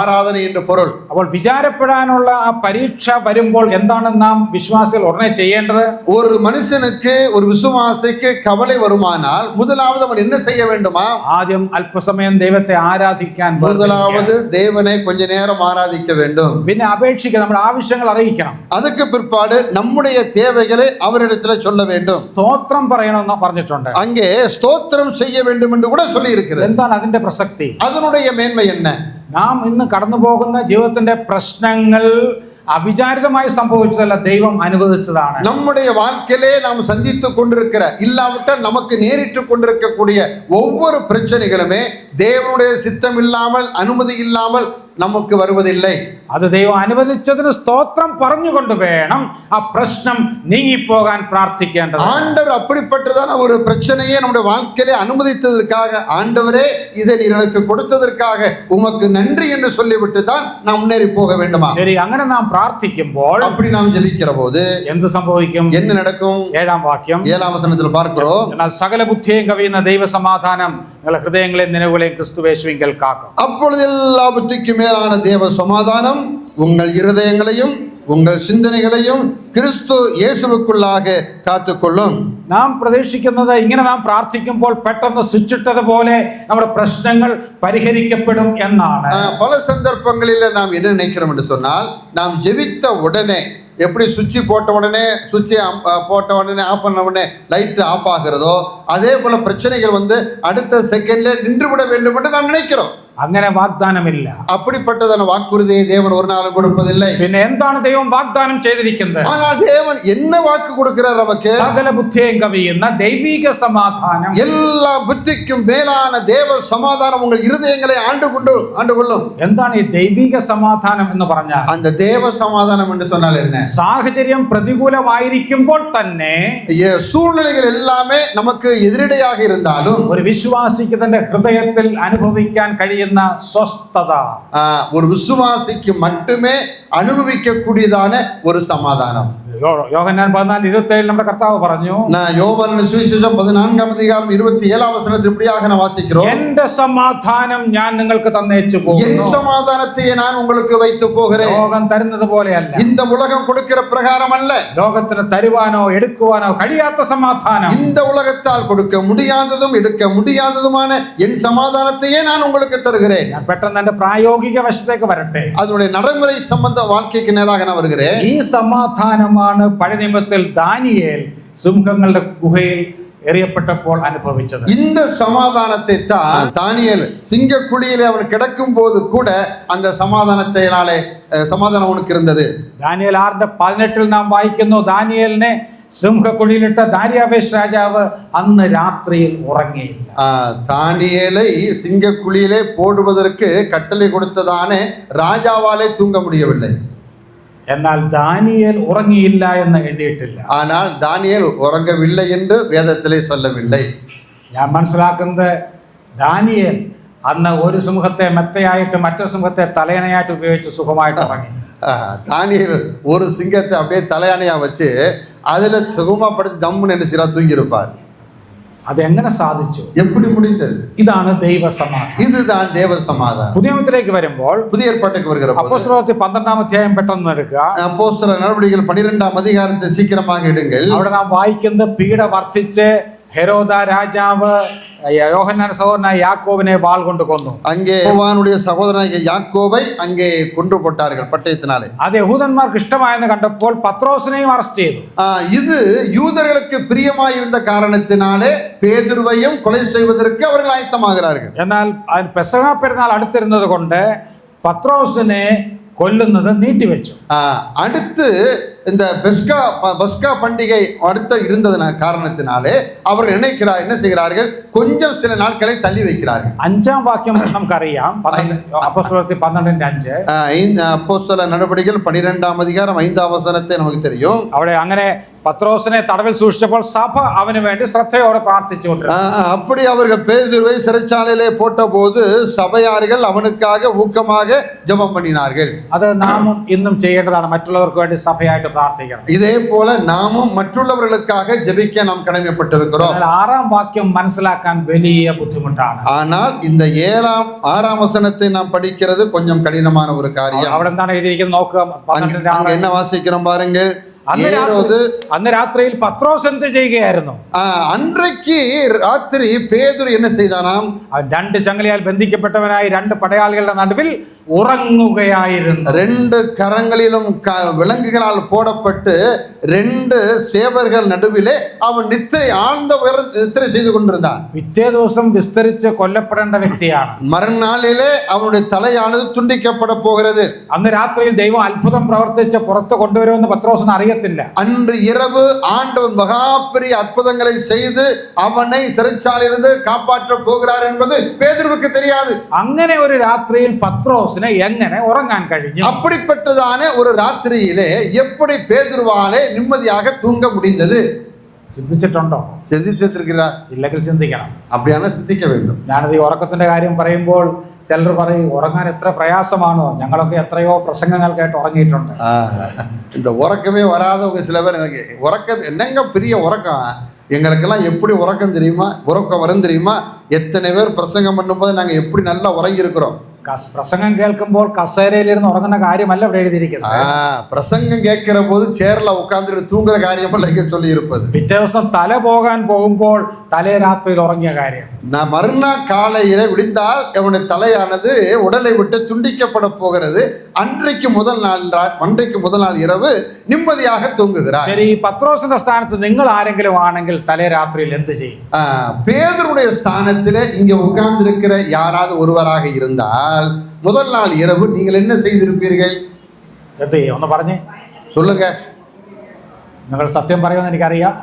ஆராதனை என்று பொருள். അപ്പോൾ വിചാരപ്പെടാനുള്ള ആ പരീക്ഷ വരുമ്പോൾ എന്താണ് നാം വിശ്വാസികൾ ഉടനെ ചെയ്യേണ്ടത്? ஒரு மனுஷனுக்கு ஒரு விசுவாசிக்கு கவலை வருமானால் முதலாவது அவன் என்ன செய்ய வேண்டுமா? ആദ്യം അല്പസമയം ദൈവത്തെ ആരാധിക്കാൻ, முதலாவது தேவனை கொஞ்ச நேரம் ஆராதிக்க வேண்டும். പിന്നെ അപേക്ഷിക്കുക, നമ്മുടെ ആവശ്യങ്ങൾ അറിയിക്കണം. அதுக்கு பிற்பாடு நம்முடைய தேவைகளை அவரிடத்தில் சொல்ல வேண்டும். സ്തോത്രം പറയണമെന്ന് പറഞ്ഞിട്ടുണ്ട്. அங்கே ஸ்தோத்திரம் செய்ய வேண்டும் என்று கூட சொல்லி இருக்கிறது. എന്താണ് അതിന്റെ പ്രസക്തി? அதனுடைய மேன்மை என்ன? നാം ഇന്ന് കടന്നു പോകുന്ന ജീവിതത്തിന്റെ പ്രശ്നങ്ങൾ அவிசாரிதமாய் സംഭവിച്ചതല്ല, ദൈവം അനുവദിച്ചതാണ്. நம்முடைய வாழ்க்கையிலே நாம் சந்தித்துக் கொண்டிருக்கிற இல்லாவிட்டால் நமக்கு நேரிட்டு கொண்டிருக்கக்கூடிய ஒவ்வொரு பிரச்சனைகளுமே தேவனுடைய சித்தம் இல்லாமல் அனுமதி இல்லாமல் നമുക്ക് വരുവതില്ലേ. അത് ദൈവം അനുവദിച്ചതിന് സ്തോത്രം പറഞ്ഞുകൊണ്ട് വേണം ആ പ്രശ്നം നീങ്ങിപ്പോകാൻ പ്രാർത്ഥിക്കേണ്ടത്. ஆண்டவர் அப்படிப்பட்டதான ஒரு பிரச்சனையை நம்முடைய வாழ்க்கையிலே அனுமதித்ததற்காக, ஆண்டவரே இதை நீர் எனக்கு கொடுத்ததற்காக உமக்கு நன்றி என்று சொல்லிவிட்டு தான் நாம் முன்னேறி போக வேண்டுமா? ശരി, അങ്ങനെ നാം പ്രാർത്ഥിക്കുമ്പോൾ, அப்படி நாம் ஜெபிக்கிற போது എന്ത് സംഭവിക്കും? என்ன நடக்கும்? 7ാം വാക്യം 7ാം വചനത്തിൽ பார்க்கிறோம். എന്നാൽ സകല ബുദ്ധിയെയും കവിയുന്ന ദൈവ സമാധാനം നിങ്ങളുടെ ഹൃദയങ്ങളെയും നിലവുകളെയും ക്രിസ്തുവേശുവിങ്കൽ കാക്കും. அப்பொழுது எல்லா புத்திக்கும் மேலான தேவ சமாதானம் உங்கள் இருதயங்களையும் உங்கள் சிந்தனைகளையும் கிறிஸ்து இயேசுவுக்குள்ளாக காத்துக்கொள்ளும். നാം പ്രതീക്ഷിക്കുന്നത് ഇങ്ങനെ നാം പ്രാർത്ഥിക്കുമ്പോൾ പെട്ടെന്ന് സ്വിച്ചിട്ടതുപോലെ നമ്മുടെ പ്രശ്നങ്ങൾ പരിഹരിക്കപ്പെടും എന്നാണ്. பல சந்தர்ப்பங்களில் நாம் என்ன நினைக்கிறோம் என்று சொன்னால், நாம் ஜெபித்த உடனே எப்படி சுவிட்சு போட்ட உடனே போட்ட உடனே ஆஃப் பண்ண உடனே லைட்டு ஆஃப் ஆகிறதோ அதே போல பிரச்சனைகள் அடுத்த செகண்ட்ல நின்று விட வேண்டும் என்று நாம் நினைக்கிறோம். അങ്ങനെ വാഗ്ദാനമില്ല. அப்படிப்பட்டதான வாக்குறுதியை தேவன் ஒரு நாளும் கொடுப்பதில்லை. പിന്നെ എന്താണ് ദൈവം വാഗ്ദാനം ചെയ്തിരിക്കുന്നത്? ஆனால் தேவன் என்ன வாக்கு கொடுக்கிறார் நமக்கு? സകല ബുദ്ധിയെയും കവിയുന്ന ദൈവിക സമാധാനം, எல்லா புத்திக்கும் மேலான தேவ சமாதானம் உங்கள் இருதயங்களை ஆண்டு கொள்ளும். എന്താണ് ഈ ദൈവിക സമാധാനം എന്ന് പറഞ്ഞാൽ? அந்த தேவ சமாதானம் என்று சொன்னால் என்ன? സാഹചര്യം പ്രതികൂലമായിരിക്കുമ്പോൾ തന്നെ, சூழ்நிலைகள் எல்லாமே நமக்கு எதிரடையாக இருந்தாலும் ഒരു വിശ്വാസിക്ക് തന്റെ ഹൃദയത്തിൽ അനുഭവിക്കാൻ കഴിയുന്ന സ്വസ്ഥത, ஒரு விசுவாசிக்கு மட்டுமே அனுபவிக்கக்கூடியதான ஒரு சமாதானம். യോഹന്നാൻ 14:27 നമ്മുടെ കർത്താവ് പറഞ്ഞു, யோவான் சுவிசேஷம் 14ാം அதிகாரம் 27ാം വചനത്തിൽ இப்படியாக நான் வாசிக்கிறோம். എന്റെ സമാധാനം ഞാൻ നിങ്ങൾക്ക് തന്നേച്ചു என் പോകുന്നു. சமாதானத்தை நான் உங்களுக்கு வைத்து போகிறேன். ലോകം തരുന്നത് പോലെയല്ല, இந்த உலகம் கொடுக்கிற பிரகாரம் அல்ல. ലോകത്തിന് തരുവാനോ എടുക്കുവാനോ കഴിയാത്ത സമാധാനം, இந்த உலகத்தால் கொடுக்க முடியாததும் எடுக்க முடியாததுமான என் சமாதானத்தையே நான் உங்களுக்கு தருகிறேன். ഞാൻ പെട്ടെന്ന് എന്റെ പ്രായോഗിക വശത്തേക്ക് വരട്ടെ. அதனுடைய நடைமுறை சம்பந்த வாழ்க்கைக்கு நேராக நான் வருகிறேன். ഈ സമാധാനമാണ് പഴയ നിയമത്തിൽ ദാനിയേൽ സിംഹങ്ങളുടെ ഗുഹയിൽ എറിയപ്പെട്ടപ്പോൾ അനുഭവിച്ചത്. இந்த சமாதானத்தை தான் தானியேல் சிங்கக்குழியிலே அவன் கிடக்கும் போது கூட அந்த சமாதானம் அவனுக்கு இருந்தது. ദാനിയേൽ 6:18 നാം വായിക്കുന്നു, ദാനിയേലിനെ സിംഹക്കുഴിയിലിട്ട ദാരിയാവേശ് രാജാവ് അന്ന് രാത്രിയിൽ ഉറങ്ങിയില്ല. தானியேலை சிங்கக்குழியிலே போடுவதற்கு கட்டளை கொடுத்ததான ராஜாவாலே தூங்க முடியவில்லை. എന്നാൽ ദാനിയേൽ ഉറങ്ങിയില്ല എന്ന് എഴുതിയിട്ടില്ല. ஆனால் தானியேல் உறங்கவில்லை என்று வேதத்திலே சொல்லவில்லை. ഞാൻ മനസ്സിലാക്കുന്നത്, ദാനിയേൽ അന്ന് ഒരു സിംഹത്തെ മെത്തയായിട്ട് മറ്റൊരു സിംഹത്തെ തലയണയായിട്ട് ഉപയോഗിച്ച് സുഖമായിട്ട് ഉറങ്ങി. தானியேல் ஒரு சிங்கத்தை அப்படியே தலையானையா வச்சு அதுல சுகமா படுத்து தம்முன்னு என்ன செய்யறா தூங்கியிருப்பார். അത് എങ്ങനെ സാധിച്ചു? எப்படி முடிந்தது? ഇതാണ് ദൈവ സമാധാനം. இதுதான் தேவ சமாதானம். പുതിയ നിയമത്തിലേക്ക് വരുമ്പോൾ புதிய ஏற்பாட்டுக்கு வருகிற போது അപ്പോസ്തലപ്രവൃത്തി 12-ാം അധ്യായം പെട്ടെന്ന് എടുക്കുക. அப்போஸ்தலர் நடவடிக்கைகள் 12-ாம் அதிகாரத்தை சீக்கிரமாக எடுங்கள். അവിടെ നാം വായിക്കുന്നത് പീഡ വർദ്ധിച്ച് ഹെരോദ രാജാവ് യോഹന്നാൻ സഹോദരനായ യാക്കോബിനെ വാൾ കൊണ്ട് കൊന്നു. அங்கே யோவானுடைய சகோதரனாகிய யாக்கோபை அங்கே கொன்று போட்டார்கள் பட்டயத்தினாலே. അത് യഹൂദന്മാർക്ക് ഇഷ്ടമായെന്ന് കണ്ടപ്പോൾ പത്രോസിനെയും അറസ്റ്റ് ചെയ്തു. இது யூதர்களுக்கு பிரியமாயிருந்த காரணத்தினாலே பேதுருவையும் கொலை செய்வதற்கு அவர்கள் ஆயத்தமாகிறார்கள். എന്നാൽ പെസഹ പെരുന്നാൾ അടുത്തിരുന്നത് കൊണ്ട് പത്രോസിനെ കൊല്ലുന്നത് നീട്ടിവെച്ചു. அடுத்து இந்த பஸ்கா பண்டிகை அடுத்த இருந்ததுன காரணத்தினாலே அவர்கள் என்ன செய்கிறார்கள், கொஞ்சம் சில நாட்களை தள்ளி வைக்கிறார்கள். 5-ാം വാക്യം നമുക്കറിയാം. അപ്പോസ്തലപ്രവൃത്തി 12:5. அப்போஸ்தலர் நடவடிக்கைகள் 12-ாம் அதிகாரம் 5-ாம் வசனத்தை நமக்கு தெரியும். അവിടെ അങ്ങനെ പത്രോസിനെ തടവിൽ സൂക്ഷിച്ചപ്പോൾ സഭ അവന് വേണ്ടി ശ്രദ്ധയോടെ പ്രാർത്ഥിച്ചുകൊണ്ടിരുന്നു. அப்படி அவர்கள் பேதுருவை சிறைச்சாலையிலே போட்ட போது சபையார்கள் அவனுக்காக ஊக்கமாக ஜெபம் பண்ணினார்கள். അത് നാമും ഇന്നും ചെയ്യേണ്ടതാണ്. മറ്റുള്ളവർക്ക് വേണ്ടി സഭയായിട്ട് പ്രാർത്ഥിക്കണം. இதே போல நாமும் மற்றவர்களுக்காக ஜெபிக்க நாம் கடமைப்பட்டிருக்கிறோம். 6-ാം വാക്യം മനസ്സിലാക്കാൻ വലിയ ബുദ്ധിമുട്ടാണ്. ஆனால் இந்த 6-ாம் வசனத்தை நாம் படிக்கிறது கொஞ்சம் கடினமான ஒரு காரியம். അവിടെ എന്താണ് എഴുതിയിരിക്കുന്നത് നോക്കുക. அங்க என்ன வாசிக்கிறோம் பாருங்கள். അന്ന് രാത്രിയിൽ പത്രോസ് എന്ത് ചെയ്യുകയായിരുന്നു? அன்றைக்கு ராத்திரி பேதுரு என்ன செய்தானாம்? 2 ചങ്ങലയാൽ ബന്ധിക്കപ്പെട്ടവനായി 2 പടയാളികളുടെ നടുവിൽ ഉറങ്ങുകയായിരുന്നു. 2 கரங்களிலும் விலங்குகளால் போடப்பட்டு 2 சேவர்கள் நடுவிலே அவன் ஆழ்ந்த நித்திரை செய்து கொண்டிருந்தான். പിറ്റേ ദിവസം വിസ്തരിച്ച് കൊല്ലപ്പെടേണ്ട വ്യക്തിയാണ്. மறுநாளிலே அவனுடைய தலையானது துண்டிக்கப்பட போகிறது. അന്ന് രാത്രിയിൽ ദൈവം അത്ഭുതം പ്രവർത്തിച്ച് പുറത്ത് കൊണ്ടുവരുമെന്ന് പത്രോസിന് അറിയത്തില്ല. அன்று இரவு ஆண்டவன் மகா பெரிய அற்புதங்களை செய்து அவனை சிறைச்சாலையிலிருந்து காப்பாற்ற போகிறார் என்பது பேதுருவுக்கு தெரியாது. അങ്ങനെ ഒരു രാത്രിയിൽ പത്രോസിനെ എങ്ങനെ ഉറങ്ങാൻ കഴിഞ്ഞു? அப்படிப்பட்டதான ஒரு ராத்திரியிலே எப்படி பேதுருவாலே நிம்மதியாக தூங்க முடிந்தது? ചിന്തിച്ചിട്ടുണ്ടോ? சிந்தித்திருக்கிறார்? ഇല്ലെങ്കിൽ ചിന്തിക്കണം. அப்படியான சிந்திக்க வேண்டும். ഞാനത് ഈ ഉറക്കത്തിന്റെ കാര്യം പറയുമ്പോൾ ചിലർ പറയും ഉറങ്ങാൻ എത്ര പ്രയാസമാണോ, ഞങ്ങളൊക്കെ എത്രയോ പ്രസംഗങ്ങൾ കേട്ട് ഉറങ്ങിയിട്ടുണ്ട്. இந்த உறக்கமே வராதவங்க சில பேர் எனக்கு உறக்கம் என்னங்க பெரிய உறக்கம், எங்களுக்கெல்லாம் எப்படி உறக்கம் தெரியுமா, உறக்கம் வரும் தெரியுமா, எத்தனை பேர் பிரசங்கம் பண்ணும்போது நாங்கள் எப்படி நல்லா உறங்கி இருக்கிறோம். പ്രസംഗം കേൾക്കുമ്പോൾ കസേരയിലിരുന്ന് ഉറങ്ങുന്ന കാര്യമല്ല ഇവിടെ എഴുതിയിരിക്കുന്നത്. பிரசங்கம் கேட்கிற போது சேர்ல உட்கார்ந்துட்டு தூங்குற காரியமல்ல இங்க சொல்லி இருப்பது. പിറ്റേ ദിവസം തല പോകാൻ പോകുമ്പോൾ തലേ രാത്രിയിൽ ഉറങ്ങിയ കാര്യം. நான் மறுநாள் காலையில விடிந்தால் அவனுடைய தலையானது உடலை விட்டு துண்டிக்கப்பட போகிறது. அன்றைக்கு முதல் நாள் இரவு நிம்மதியாக தூங்குகிறார். சரி, പത്രോസിന്റെ സ്ഥാനത്ത് നിങ്ങൾ ആരെങ്കിലും ആണെങ്കിൽ തലേ രാത്രിയിൽ എന്ത് ചെയ്യും? பேதுருடைய ஸ்தானத்திலே இங்க உட்கார்ந்து இருக்கிற யாராவது ஒருவராக இருந்தால் முதல் நாள் இரவு நீங்கள் என்ன செய்திருப்பீர்கள்? എന്ത് ചെയ്യും? ഒന്ന് പറഞ്ഞേ, சொல்லுங்க. നിങ്ങൾ സത്യം പറയുമെന്ന് എനിക്കറിയാം,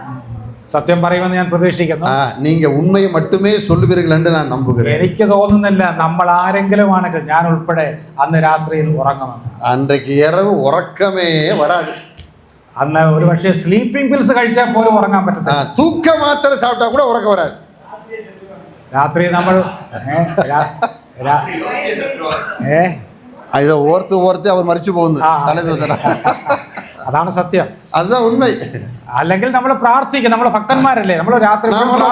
സത്യം പറയുമെന്ന് ഞാൻ പ്രതീക്ഷിക്കുന്നു. நீங்க உண்மையை மட்டுமே சொல்லுவீர்கள் என்று நான் நம்புகிறேன். എനിക്ക് തോന്നുന്നില്ല നമ്മൾ ആരെങ്കിലും ആണെങ്കിൽ ഞാൻ ഉൾപ്പെടെ അന്ന് രാത്രിയിൽ ഉറങ്ങുമെന്ന്. அன்றைக்கு இரவு உறக்கமே வராது. അന്ന് ഒരു പക്ഷേ സ്ലീപ്പിംഗ് പിൽസ് കഴിച്ചാൽ പോലും ഉറങ്ങാൻ പറ്റത്തില്ല. தூக்க மாத்திரை சாப்பிட்டா கூட உறக்கம் வராது. രാത്രി നമ്മൾ இதை ஓர்த்து அவர் மறிச்சு പോകുന്നു. അതാണ് സത്യം, அதுதான் உண்மை. അല്ലെങ്കിൽ നമ്മൾ പ്രാർത്ഥിക്കും, നമ്മൾ ഭക്തന്മാരല്ലേ, നമ്മൾ രാത്രി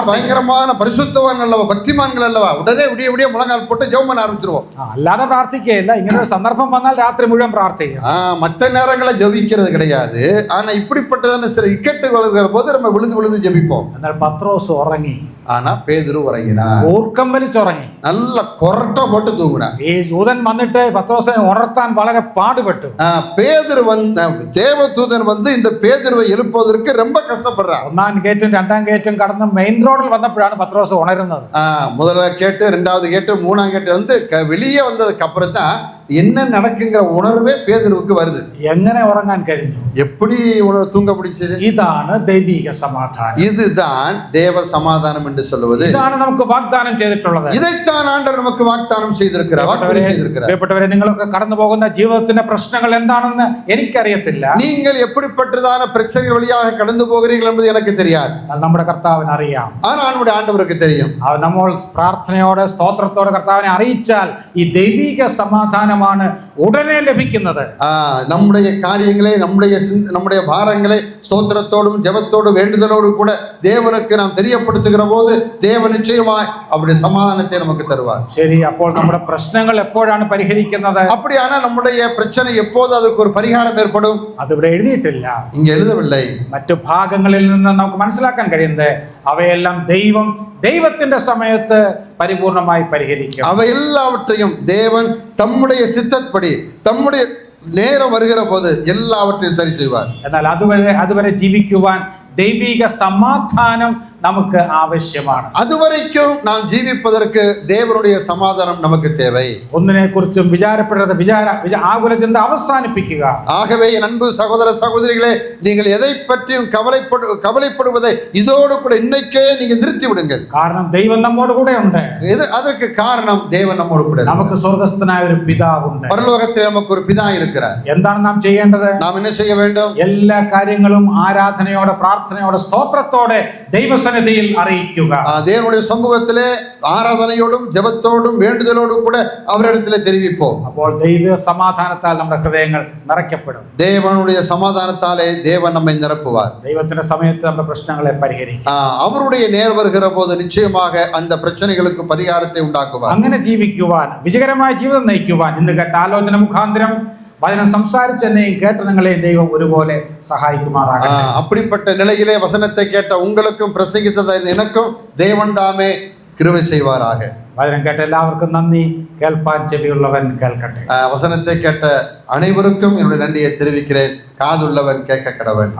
பயங்கரமான பரிசுத்தவான்கள் அல்லவா, பக்திமான்கள் அல்லவா, உடனே விடிய முழங்கால் போட்டு ஜெபம் பண்ண ஆரம்பிச்சிருவோம். അല്ലാതെ പ്രാർത്ഥിക്കുകയില്ല. ഇങ്ങനെ ഒരു സന്ദർഭം വന്നാൽ രാത്രി മുഴുവൻ പ്രാർത്ഥിക്കും. மற்ற நேரங்களை ஜெபிக்கிறது கிடையாது. ஆனா இப்படிப்பட்டதான சில இக்கட்டுகள் இருக்கிற போது நம்ம விழுந்து ஜெபிப்போம். എന്നാൽ പത്രോസ് ഉറങ്ങി. ஆனா பேதுரு உறங்கினார். ഊർക്കം വലിച്ചുറങ്ങി, நல்ல கொரட்ட போட்டு தூங்குறார். ഈ ദൂതൻ വന്നിട്ട് പത്രോസിനെ ഉണർത്താൻ വളരെ പാടുപെട്ടു. பேதுரு தேவதூதன் வந்து இந்த பேதுருவை எழுப்புவதற்கு ரொம்ப கஷ்டப்படுறார். 1-ാം ഗേറ്റും 2-ാം ഗേറ്റും കടന്ന് മെയിൻ റോഡിൽ വന്നപ്പോഴാണ് പത്രോസ് ഉണരുന്നത്. முதல்ல கேட்டு 2வது கேட்டு 3ஆம் கேட்டு வந்து வெளியே வந்ததுக்கு அப்புறம் தான் என்ன நடக்குங்கிற உணர்வே பேதுருவுக்கு வருது. എങ്ങനെ ഉറങ്ങാൻ കഴിഞ്ഞു? எப்படி தூங்க பிடிச்சது? ഇതാണ് ദൈവിക സമാധാനം. இதுதான் தேவ சமாதானம் என்று சொல்லுவது. ഇതാണ് നമുക്ക് വാഗ്ദാനം ചെയ്തിട്ടുള്ളത്. இதைத்தான் ஆண்டவர் நமக்கு வாഗ്ദാനം செய்திருக்கிறார். പ്രിയപ്പെട്ടവരെ, നിങ്ങളൊക്കെ കടന്നു പോകുന്ന ജീവിതത്തിന്റെ പ്രശ്നങ്ങൾ എന്താണെന്ന് എനിക്കറിയത്തില്ല. நீங்கள் எப்படிப்பட்டதான பிரச்சனைகள் வழியாக கடந்து போகிறீர்கள் என்பது எனக்கு தெரியாது. നമ്മുടെ കർത്താവിന് അറിയാം. ஆனால் நம்முடைய ஆண்டவருக்கு தெரியும். നമ്മൾ പ്രാർത്ഥനയോടെ സ്തോത്രത്തോടെ കർത്താവിനെ അറിയിച്ചാൽ ഈ ദൈവിക സമാധാനം സമാധാനമാണ് ഉടനെ ലഭിക്കുന്നത്. நம்முடைய காரியங்களை நம்முடைய பாரங்களை ஸ்தோத்திரத்தோடும் ஜெபத்தோடும் வேண்டுதலோடும் கூட தேவனுக்கு நாம் தெரியப்படுத்துகிற போது தேவன் நிச்சயமாய் அப்படி சமாதானத்தை நமக்கு தருவார். ശരി, അപ്പോൾ നമ്മുടെ പ്രശ്നങ്ങൾ എപ്പോഴാണ് പരിഹരിക്കുന്നത്? அப்படியான நம்முடைய பிரச்சனை எப்போது அதுக்கு ஒரு பரிகாரம் ஏற்படும்? അത് ഇവിടെ എഴുതിയിട്ടില്ല, இங்க எழுதவில்லை. മറ്റു ഭാഗങ്ങളിൽ നിന്ന് നമുക്ക് മനസ്സിലാക്കാൻ കഴിയുന്നത് അവയെല്ലാം ദൈവത്തിന്റെ സമയത്ത് പരിപൂർണമായി പരിഹരിക്കും. அவை எல்லாவற்றையும் தேவன் தம்முடைய சித்தப்படி தம்முடைய நேரம் வருகிற போது எல்லாவற்றையும் சரி செய்வார். എന്നാൽ അതുവരെ ജീവിക്കുവാൻ ദൈവിക സമാധാനം നമുക്ക് ആവശ്യമാണ്. அதுவரைக்கும் நாம் ஜீவிப்பதற்கு தேவனுடைய சமாதானம் நமக்கு தேவை. ഒന്നിനെ കുറിച്ചും വിചാരപ്പെടരുത്, ആകുല ചിന്ത അവസാനിപ്പിക്കുക. ஆகவே என் அன்பு சகோதர சகோதரிகளே, நீங்கள் எதை பற்றியும் கவலைப்படுவதை இதோடு கூட இன்னைக்கே நீங்க நிறுத்தி விடுங்கள். കാരണം ദൈവം നമ്മോട് കൂടെ ഉണ്ട്. அதற்கு காரணம் தேவன் நம்மோடு கூட. നമുക്ക് സ്വർഗ്ഗസ്ഥനായ ഒരു പിതാവുണ്ട്. பரலோகத்தில் நமக்கு ஒரு பிதா இருக்கிறார். എന്താണ് നാം ചെയ്യേണ്ടത്? நாம் என்ன செய்ய வேண்டும்? എല്ലാ കാര്യങ്ങളും ആരാധനയോടെ, പ്രാർത്ഥനയോടെ, സ്തോത്രത്തോടെ ദൈവസന്നിധിയിൽ അറിയിക്കുക. தேவனுடைய சமூகத்திலே ஆராதனையோடும் ஜெபத்தோடும் வேண்டுதலோடும் கூட அவரிடத்திலே தெரிவிப்போம். അപ്പോൾ ദൈവ സമാധാനത്താൽ നമ്മുടെ ഹൃദയങ്ങൾ നിറയ്ക്കപ്പെടും. தேவனுடைய சமாதானத்தாலே தேவன் நம்மை நிரப்புவார். ദൈവത്തിന്റെ സമയത്ത് നമ്മുടെ പ്രശ്നങ്ങളെ പരിഹരിക്കും. அவருடைய நேர் வருகிற போது நிச்சயமாக அந்த பிரச்சனைகளுக்கு பரிகாரத்தை உண்டாக்குவார். അങ്ങനെ ജീവിക്കുവാൻ, വിജയകരമായ ജീവിതം നയിക്കുവാൻ ഇന്ന് കേട്ട ആലോചന മുഖാന്തരം വചനം സംസാരിച്ച എന്നെയും കേട്ട നിങ്ങളെയും ദൈവം ഒരുപോലെ സഹായിക്കുമാറാകട്ടെ. அப்படிப்பட்ட நிலையிலே வசனத்தை கேட்ட உங்களுக்கும் பிரசங்கித்ததை எனக்கும் தேவன் தாமே கிருபை செய்வாராக. വചനം കേട്ട എല്ലാവർക്കും നന്ദി. കേൾപ്പാൻ ചെവിയുള്ളവൻ കേൾക്കട്ടെ. வசனத்தை கேட்ட அனைவருக்கும் என்னுடைய நன்றியை தெரிவிக்கிறேன். காதுள்ளவன் கேட்க கடவன்.